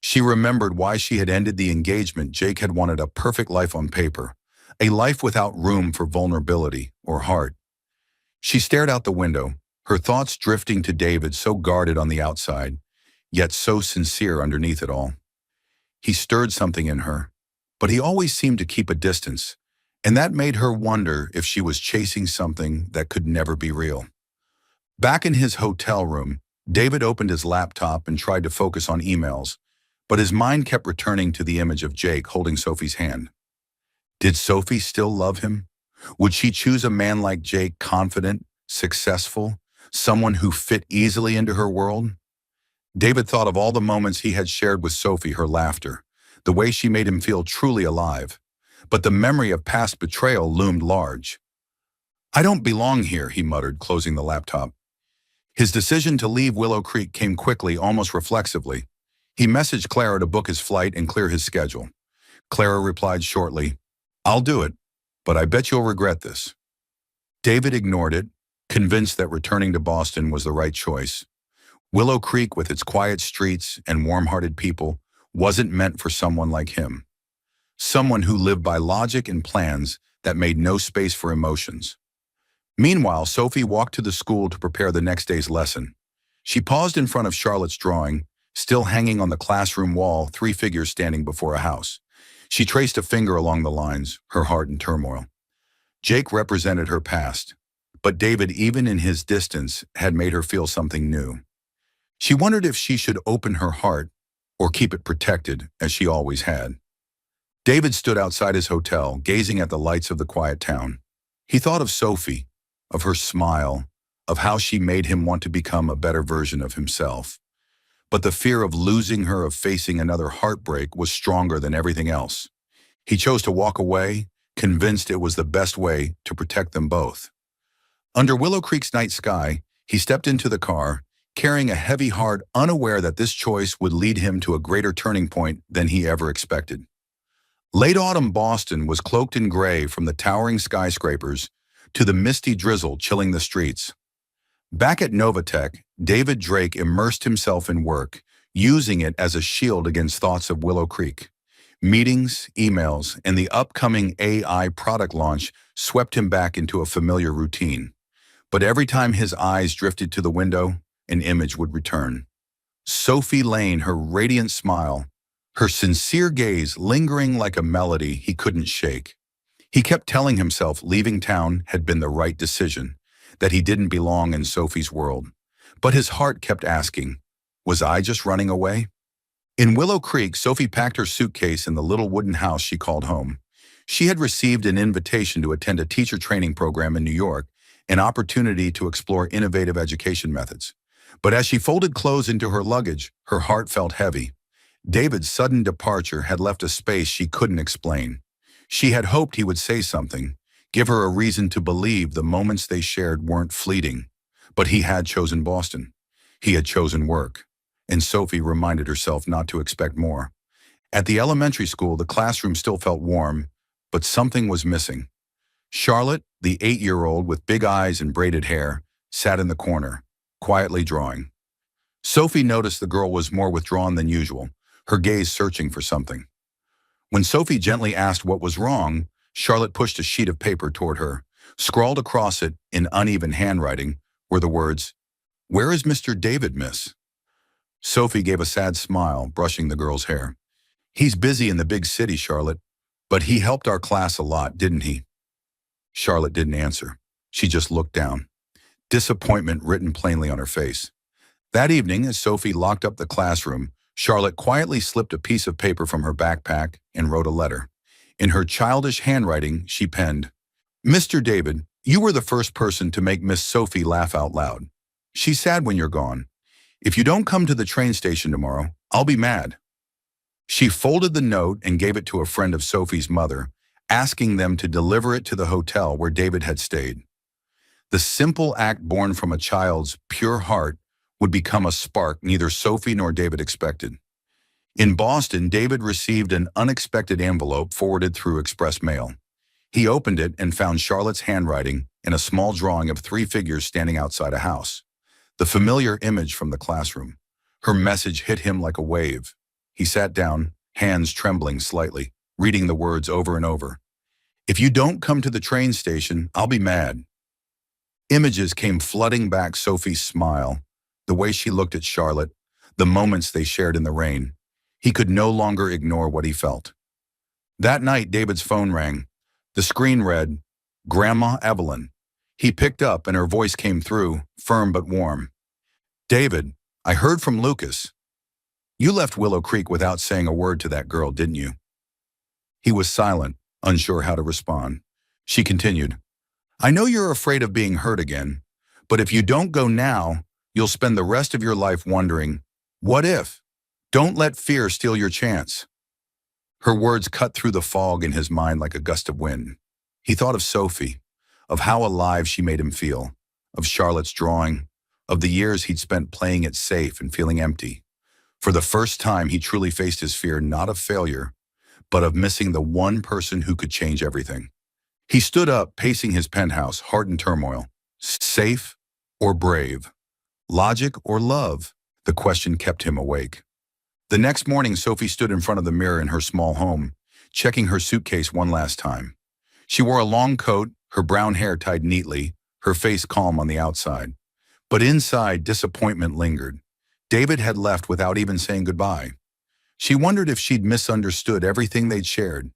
She remembered why she had ended the engagement. Jake had wanted a perfect life on paper, a life without room for vulnerability or heart. She stared out the window, her thoughts drifting to David, so guarded on the outside, yet so sincere underneath it all. He stirred something in her, but he always seemed to keep a distance, and that made her wonder if she was chasing something that could never be real. Back in his hotel room, David opened his laptop and tried to focus on emails, but his mind kept returning to the image of Jake holding Sophie's hand. Did Sophie still love him? Would she choose a man like Jake, confident, successful, someone who fit easily into her world? David thought of all the moments he had shared with Sophie, her laughter, the way she made him feel truly alive. But the memory of past betrayal loomed large. I don't belong here, he muttered, closing the laptop. His decision to leave Willow Creek came quickly, almost reflexively. He messaged Clara to book his flight and clear his schedule. Clara replied shortly, I'll do it, but I bet you'll regret this. David ignored it, convinced that returning to Boston was the right choice. Willow Creek, with its quiet streets and warm-hearted people, wasn't meant for someone like him. Someone who lived by logic and plans that made no space for emotions. Meanwhile, Sophie walked to the school to prepare the next day's lesson. She paused in front of Charlotte's drawing, still hanging on the classroom wall, 3 figures standing before a house. She traced a finger along the lines, her heart in turmoil. Jake represented her past, but David, even in his distance, had made her feel something new. She wondered if she should open her heart or keep it protected, as she always had. David stood outside his hotel, gazing at the lights of the quiet town. He thought of Sophie, of her smile, of how she made him want to become a better version of himself. But the fear of losing her, of facing another heartbreak, was stronger than everything else. He chose to walk away, convinced it was the best way to protect them both. Under Willow Creek's night sky, he stepped into the car, carrying a heavy heart, unaware that this choice would lead him to a greater turning point than he ever expected. Late autumn Boston was cloaked in gray, from the towering skyscrapers to the misty drizzle chilling the streets. Back at Novatech, David Drake immersed himself in work, using it as a shield against thoughts of Willow Creek. Meetings, emails, and the upcoming AI product launch swept him back into a familiar routine. But every time his eyes drifted to the window, an image would return. Sophie Lane, her radiant smile, her sincere gaze lingering like a melody he couldn't shake. He kept telling himself leaving town had been the right decision, that he didn't belong in Sophie's world. But his heart kept asking, was I just running away? In Willow Creek, Sophie packed her suitcase in the little wooden house she called home. She had received an invitation to attend a teacher training program in New York, an opportunity to explore innovative education methods. But as she folded clothes into her luggage, her heart felt heavy. David's sudden departure had left a space she couldn't explain. She had hoped he would say something, give her a reason to believe the moments they shared weren't fleeting. But he had chosen Boston. He had chosen work. And Sophie reminded herself not to expect more. At the elementary school, the classroom still felt warm, but something was missing. Charlotte, the 8-year-old with big eyes and braided hair, sat in the corner, quietly drawing. Sophie noticed the girl was more withdrawn than usual, her gaze searching for something. When Sophie gently asked what was wrong, Charlotte pushed a sheet of paper toward her. Scrawled across it in uneven handwriting were the words, "Where is Mr. David, miss?" Sophie gave a sad smile, brushing the girl's hair. "He's busy in the big city, Charlotte, but he helped our class a lot, didn't he?" Charlotte didn't answer. She just looked down, disappointment written plainly on her face. That evening, as Sophie locked up the classroom, Charlotte quietly slipped a piece of paper from her backpack and wrote a letter. In her childish handwriting, she penned, "Mr. David, you were the first person to make Miss Sophie laugh out loud. She's sad when you're gone. If you don't come to the train station tomorrow, I'll be mad." She folded the note and gave it to a friend of Sophie's mother, asking them to deliver it to the hotel where David had stayed. The simple act born from a child's pure heart would become a spark neither Sophie nor David expected. In Boston, David received an unexpected envelope forwarded through express mail. He opened it and found Charlotte's handwriting in a small drawing of three figures standing outside a house. The familiar image from the classroom. Her message hit him like a wave. He sat down, hands trembling slightly, reading the words over and over. "If you don't come to the train station, I'll be mad." Images came flooding back Sophie's smile, the way she looked at Charlotte, the moments they shared in the rain. He could no longer ignore what he felt. That night, David's phone rang. The screen read, "Grandma Evelyn." He picked up and her voice came through, firm but warm. "David, I heard from Lucas. You left Willow Creek without saying a word to that girl, didn't you?" He was silent, unsure how to respond. She continued, "I know you're afraid of being hurt again, but if you don't go now, you'll spend the rest of your life wondering, what if? Don't let fear steal your chance." Her words cut through the fog in his mind like a gust of wind. He thought of Sophie, of how alive she made him feel, of Charlotte's drawing, of the years he'd spent playing it safe and feeling empty. For the first time, he truly faced his fear not of failure, but of missing the one person who could change everything. He stood up, pacing his penthouse, heart in turmoil. Safe or brave? Logic or love? The question kept him awake. The next morning, Sophie stood in front of the mirror in her small home, checking her suitcase one last time. She wore a long coat, her brown hair tied neatly, her face calm on the outside. But inside, disappointment lingered. David had left without even saying goodbye. She wondered if she'd misunderstood everything they'd shared.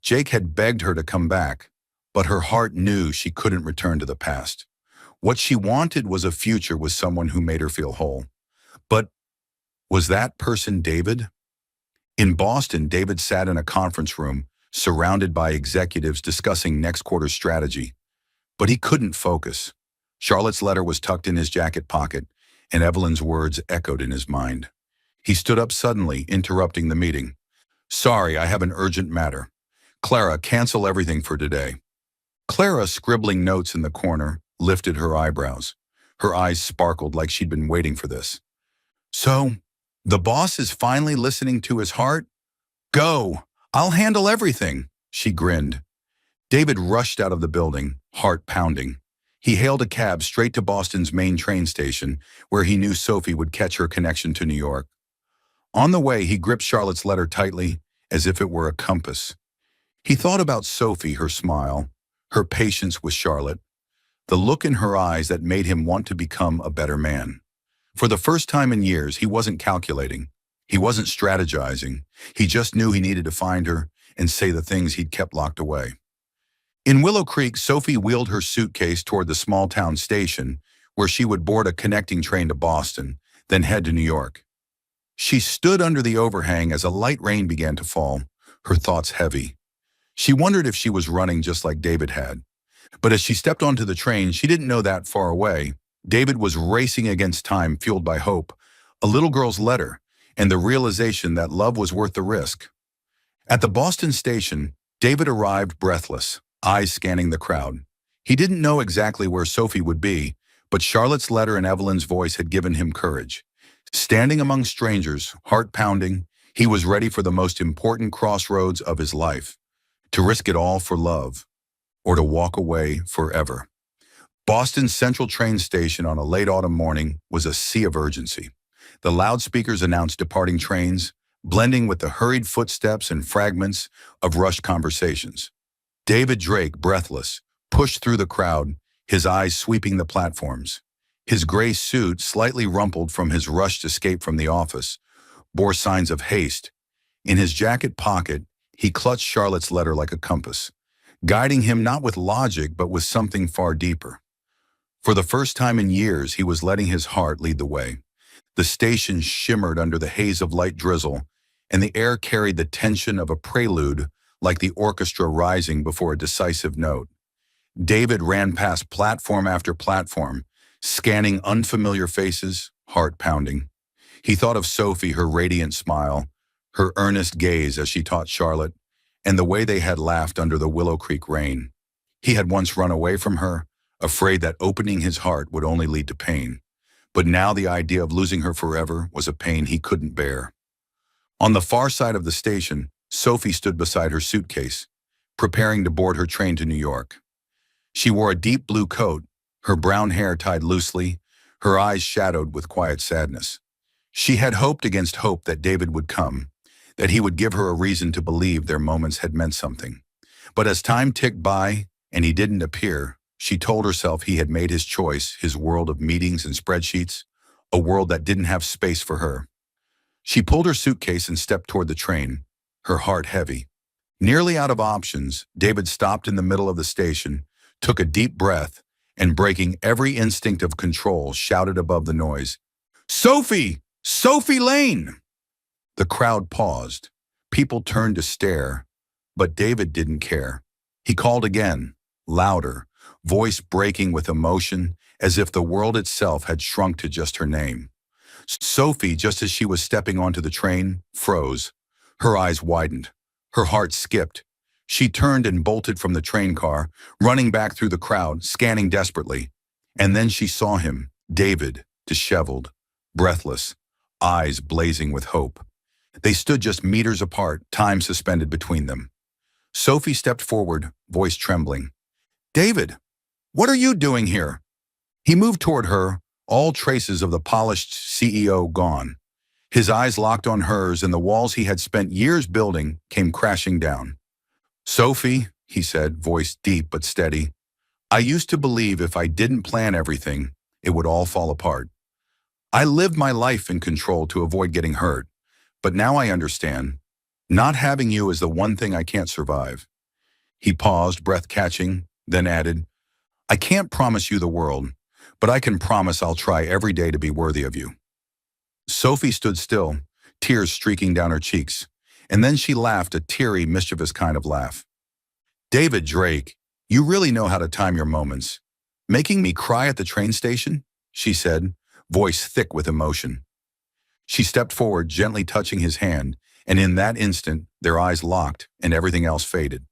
Jake had begged her to come back, but her heart knew she couldn't return to the past. What she wanted was a future with someone who made her feel whole. But was that person David? In Boston, David sat in a conference room, surrounded by executives discussing next quarter's strategy. But he couldn't focus. Charlotte's letter was tucked in his jacket pocket, and Evelyn's words echoed in his mind. He stood up suddenly, interrupting the meeting. "Sorry, I have an urgent matter. Clara, cancel everything for today." Clara, scribbling notes in the corner, lifted her eyebrows. Her eyes sparkled like she'd been waiting for this. "So, the boss is finally listening to his heart? Go! I'll handle everything," she grinned. David rushed out of the building, heart pounding. He hailed a cab straight to Boston's main train station, where he knew Sophie would catch her connection to New York. On the way, he gripped Charlotte's letter tightly, as if it were a compass. He thought about Sophie, her smile, her patience with Charlotte, the look in her eyes that made him want to become a better man. For the first time in years, he wasn't calculating. He wasn't strategizing. He just knew he needed to find her and say the things he'd kept locked away. In Willow Creek, Sophie wheeled her suitcase toward the small-town station, where she would board a connecting train to Boston, then head to New York. She stood under the overhang as a light rain began to fall, her thoughts heavy. She wondered if she was running just like David had. But as she stepped onto the train, she didn't know that far away. David was racing against time, fueled by hope, a little girl's letter, and the realization that love was worth the risk. At the Boston station, David arrived breathless, eyes scanning the crowd. He didn't know exactly where Sophie would be, but Charlotte's letter and Evelyn's voice had given him courage. Standing among strangers, heart pounding, he was ready for the most important crossroads of his life, to risk it all for love, or to walk away forever. Boston's Central train station on a late autumn morning was a sea of urgency. The loudspeakers announced departing trains, blending with the hurried footsteps and fragments of rushed conversations. David Drake, breathless, pushed through the crowd, his eyes sweeping the platforms. His gray suit, slightly rumpled from his rushed escape from the office, bore signs of haste. In his jacket pocket, he clutched Charlotte's letter like a compass, guiding him not with logic but with something far deeper. For the first time in years, he was letting his heart lead the way. The station shimmered under the haze of light drizzle, and the air carried the tension of a prelude like the orchestra rising before a decisive note. David ran past platform after platform, scanning unfamiliar faces, heart pounding. He thought of Sophie, her radiant smile, her earnest gaze as she taught Charlotte, and the way they had laughed under the Willow Creek rain. He had once run away from her, afraid that opening his heart would only lead to pain. But now the idea of losing her forever was a pain he couldn't bear. On the far side of the station, Sophie stood beside her suitcase, preparing to board her train to New York. She wore a deep blue coat, her brown hair tied loosely, her eyes shadowed with quiet sadness. She had hoped against hope that David would come, that he would give her a reason to believe their moments had meant something. But as time ticked by and he didn't appear, she told herself he had made his choice, his world of meetings and spreadsheets, a world that didn't have space for her. She pulled her suitcase and stepped toward the train, her heart heavy. Nearly out of options, David stopped in the middle of the station, took a deep breath, and breaking every instinct of control, shouted above the noise, "Sophie! Sophie Lane!" The crowd paused. People turned to stare, but David didn't care. He called again, louder, voice breaking with emotion, as if the world itself had shrunk to just her name. Sophie, just as she was stepping onto the train, froze. Her eyes widened. Her heart skipped. She turned and bolted from the train car, running back through the crowd, scanning desperately. And then she saw him, David, disheveled, breathless, eyes blazing with hope. They stood just meters apart, time suspended between them. Sophie stepped forward, voice trembling. "David, what are you doing here?" He moved toward her, all traces of the polished CEO gone. His eyes locked on hers, and the walls he had spent years building came crashing down. "Sophie," he said, voice deep but steady, "I used to believe if I didn't plan everything, it would all fall apart. I lived my life in control to avoid getting hurt, but now I understand. Not having you is the one thing I can't survive." He paused, breath catching, then added, "I can't promise you the world, but I can promise I'll try every day to be worthy of you." Sophie stood still, tears streaking down her cheeks, and then she laughed, a teary, mischievous kind of laugh. "David Drake, you really know how to time your moments. Making me cry at the train station?" she said, voice thick with emotion. She stepped forward, gently touching his hand, and in that instant, their eyes locked and everything else faded.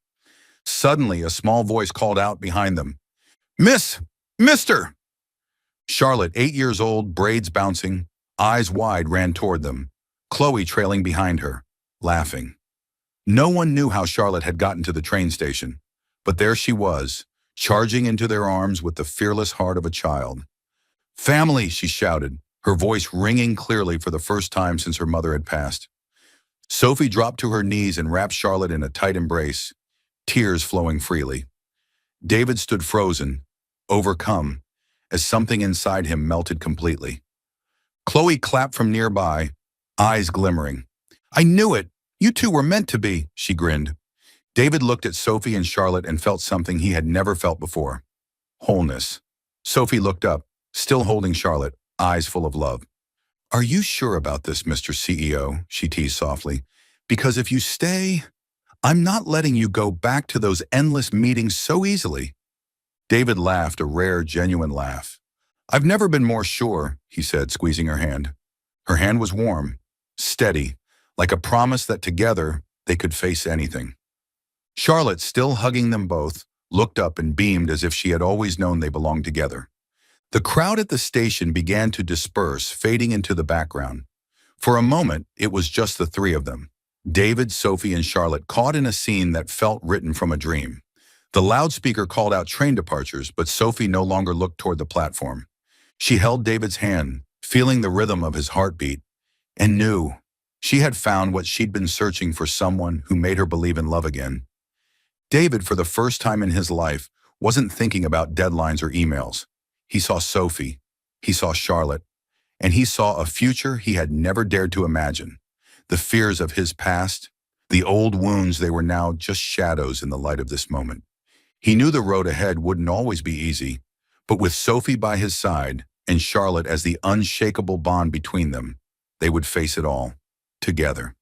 Suddenly, a small voice called out behind them, Mister!" Charlotte, 8 years old, braids bouncing, eyes wide, ran toward them, Chloe trailing behind her, laughing. No one knew how Charlotte had gotten to the train station, but there she was, charging into their arms with the fearless heart of a child. "Family," she shouted, her voice ringing clearly for the first time since her mother had passed. Sophie dropped to her knees and wrapped Charlotte in a tight embrace, tears flowing freely. David stood frozen, overcome, as something inside him melted completely. Chloe clapped from nearby, eyes glimmering. "I knew it! You two were meant to be," she grinned. David looked at Sophie and Charlotte and felt something he had never felt before. Wholeness. Sophie looked up, still holding Charlotte, eyes full of love. "Are you sure about this, Mr. CEO?" she teased softly. "Because if you stay, I'm not letting you go back to those endless meetings so easily." David laughed, a rare, genuine laugh. "I've never been more sure," he said, squeezing her hand. Her hand was warm, steady, like a promise that together they could face anything. Charlotte, still hugging them both, looked up and beamed as if she had always known they belonged together. The crowd at the station began to disperse, fading into the background. For a moment, it was just the three of them, David, Sophie, and Charlotte, caught in a scene that felt written from a dream. The loudspeaker called out train departures, but Sophie no longer looked toward the platform. She held David's hand, feeling the rhythm of his heartbeat, and knew she had found what she'd been searching for, someone who made her believe in love again. David, for the first time in his life, wasn't thinking about deadlines or emails. He saw Sophie, he saw Charlotte, and he saw a future he had never dared to imagine. The fears of his past, the old wounds, they were now just shadows in the light of this moment. He knew the road ahead wouldn't always be easy, but with Sophie by his side, and Charlotte as the unshakable bond between them. They would face it all, together.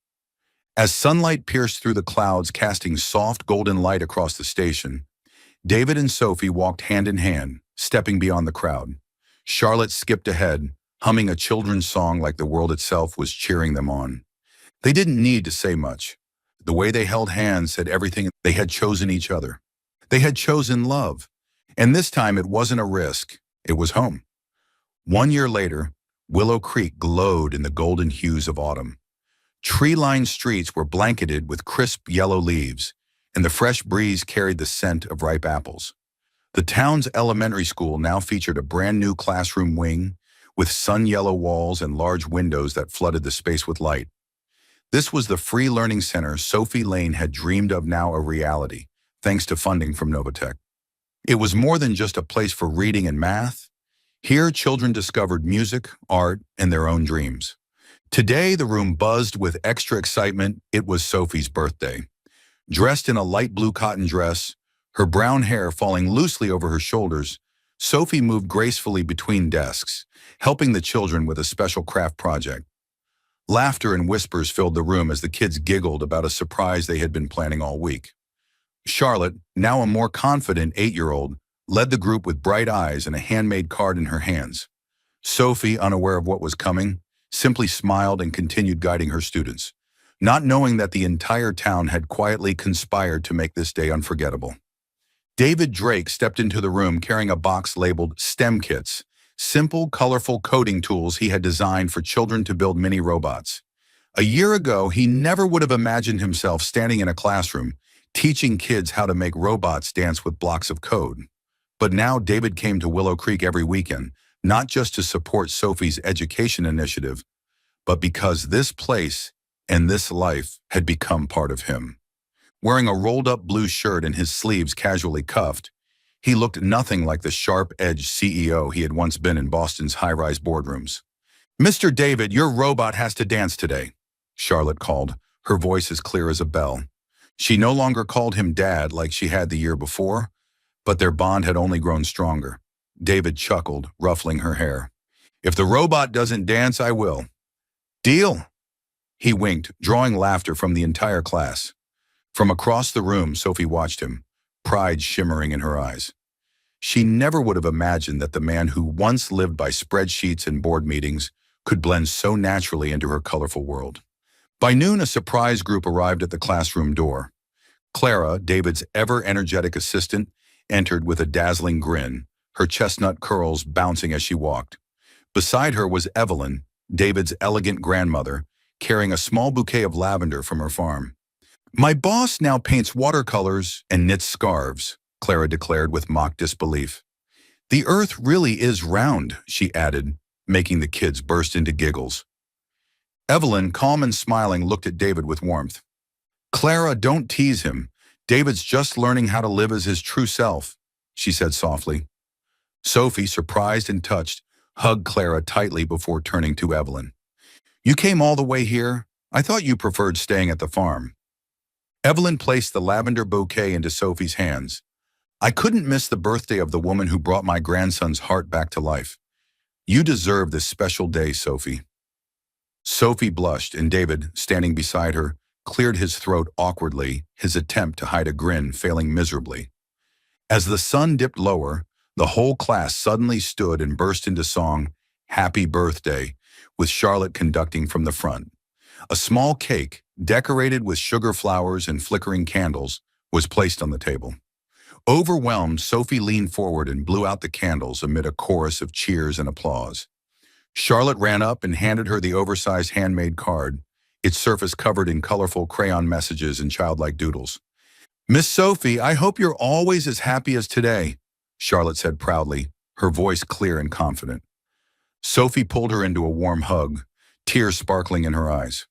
As sunlight pierced through the clouds, casting soft golden light across the station, David and Sophie walked hand in hand, stepping beyond the crowd. Charlotte skipped ahead, humming a children's song like the world itself was cheering them on. They didn't need to say much. The way they held hands said everything. They had chosen each other. They had chosen love. And this time it wasn't a risk. It was home. 1 year later, Willow Creek glowed in the golden hues of autumn. Tree-lined streets were blanketed with crisp yellow leaves, and the fresh breeze carried the scent of ripe apples. The town's elementary school now featured a brand new classroom wing with sun-yellow walls and large windows that flooded the space with light. This was the free learning center Sophie Lane had dreamed of, now a reality, thanks to funding from Novatech. It was more than just a place for reading and math. Here, children discovered music, art, and their own dreams. Today, the room buzzed with extra excitement. It was Sophie's birthday. Dressed in a light blue cotton dress, her brown hair falling loosely over her shoulders, Sophie moved gracefully between desks, helping the children with a special craft project. Laughter and whispers filled the room as the kids giggled about a surprise they had been planning all week. Charlotte, now a more confident 8-year-old, led the group with bright eyes and a handmade card in her hands. Sophie, unaware of what was coming, simply smiled and continued guiding her students, not knowing that the entire town had quietly conspired to make this day unforgettable. David Drake stepped into the room carrying a box labeled STEM Kits, simple, colorful coding tools he had designed for children to build mini robots. A year ago, he never would have imagined himself standing in a classroom, teaching kids how to make robots dance with blocks of code. But now David came to Willow Creek every weekend, not just to support Sophie's education initiative, but because this place and this life had become part of him. Wearing a rolled-up blue shirt and his sleeves casually cuffed, he looked nothing like the sharp-edged CEO he had once been in Boston's high-rise boardrooms. "Mr. David, your robot has to dance today," Charlotte called, her voice as clear as a bell. She no longer called him Dad like she had the year before, but their bond had only grown stronger. David chuckled, ruffling her hair. "If the robot doesn't dance, I will." "Deal?" He winked, drawing laughter from the entire class. From across the room, Sophie watched him, pride shimmering in her eyes. She never would have imagined that the man who once lived by spreadsheets and board meetings could blend so naturally into her colorful world. By noon, a surprise group arrived at the classroom door. Clara, David's ever-energetic assistant, entered with a dazzling grin, her chestnut curls bouncing as she walked. Beside her was Evelyn, David's elegant grandmother, carrying a small bouquet of lavender from her farm. "My boss now paints watercolors and knits scarves," Clara declared with mock disbelief. "The earth really is round," she added, making the kids burst into giggles. Evelyn, calm and smiling, looked at David with warmth. "Clara, don't tease him. David's just learning how to live as his true self," she said softly. Sophie, surprised and touched, hugged Clara tightly before turning to Evelyn. "You came all the way here? I thought you preferred staying at the farm." Evelyn placed the lavender bouquet into Sophie's hands. "I couldn't miss the birthday of the woman who brought my grandson's heart back to life. You deserve this special day, Sophie." Sophie blushed, and David, standing beside her, cleared his throat awkwardly, his attempt to hide a grin failing miserably. As the sun dipped lower, the whole class suddenly stood and burst into song, "Happy Birthday," with Charlotte conducting from the front. A small cake, decorated with sugar flowers and flickering candles, was placed on the table. Overwhelmed, Sophie leaned forward and blew out the candles amid a chorus of cheers and applause. Charlotte ran up and handed her the oversized handmade card, its surface covered in colorful crayon messages and childlike doodles. "Miss Sophie, I hope you're always as happy as today," Charlotte said proudly, her voice clear and confident. Sophie pulled her into a warm hug, tears sparkling in her eyes.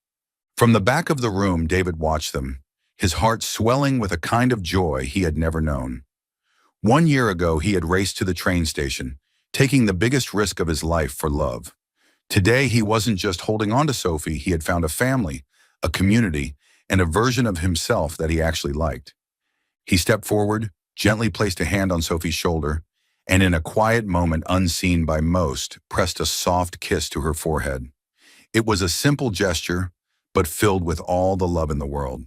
From the back of the room, David watched them, his heart swelling with a kind of joy he had never known. 1 year ago, he had raced to the train station, taking the biggest risk of his life for love. Today, he wasn't just holding on to Sophie, he had found a family, a community, and a version of himself that he actually liked. He stepped forward, gently placed a hand on Sophie's shoulder, and in a quiet moment unseen by most, pressed a soft kiss to her forehead. It was a simple gesture, but filled with all the love in the world.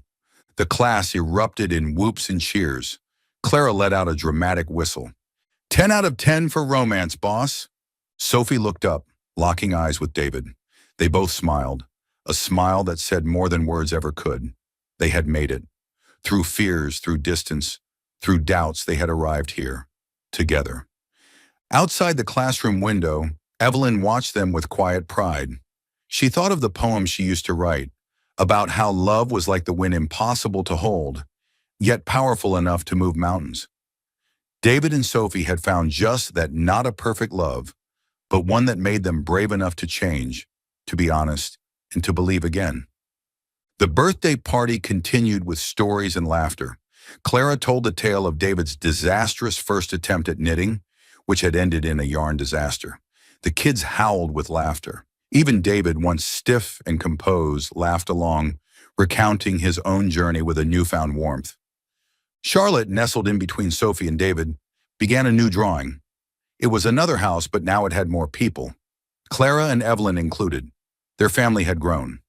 The class erupted in whoops and cheers. Clara let out a dramatic whistle. 10 out of 10 for romance, boss. Sophie looked up, locking eyes with David. They both smiled, a smile that said more than words ever could. They had made it. Through fears, through distance, through doubts, they had arrived here, together. Outside the classroom window, Evelyn watched them with quiet pride. She thought of the poem she used to write, about how love was like the wind, impossible to hold, yet powerful enough to move mountains. David and Sophie had found just that, not a perfect love, but one that made them brave enough to change, to be honest, and to believe again. The birthday party continued with stories and laughter. Clara told the tale of David's disastrous first attempt at knitting, which had ended in a yarn disaster. The kids howled with laughter. Even David, once stiff and composed, laughed along, recounting his own journey with a newfound warmth. Charlotte, nestled in between Sophie and David, began a new drawing. It was another house, but now it had more people. Clara and Evelyn included. Their family had grown.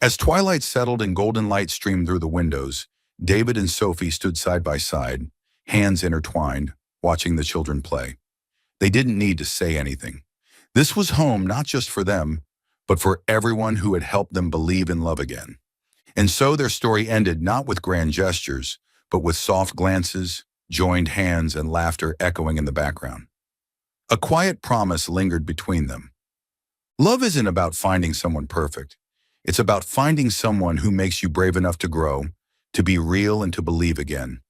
As twilight settled and golden light streamed through the windows, David and Sophie stood side by side, hands intertwined, watching the children play. They didn't need to say anything. This was home not just for them, but for everyone who had helped them believe in love again. And so their story ended not with grand gestures, but with soft glances, joined hands, and laughter echoing in the background. A quiet promise lingered between them. Love isn't about finding someone perfect. It's about finding someone who makes you brave enough to grow, to be real, and to believe again.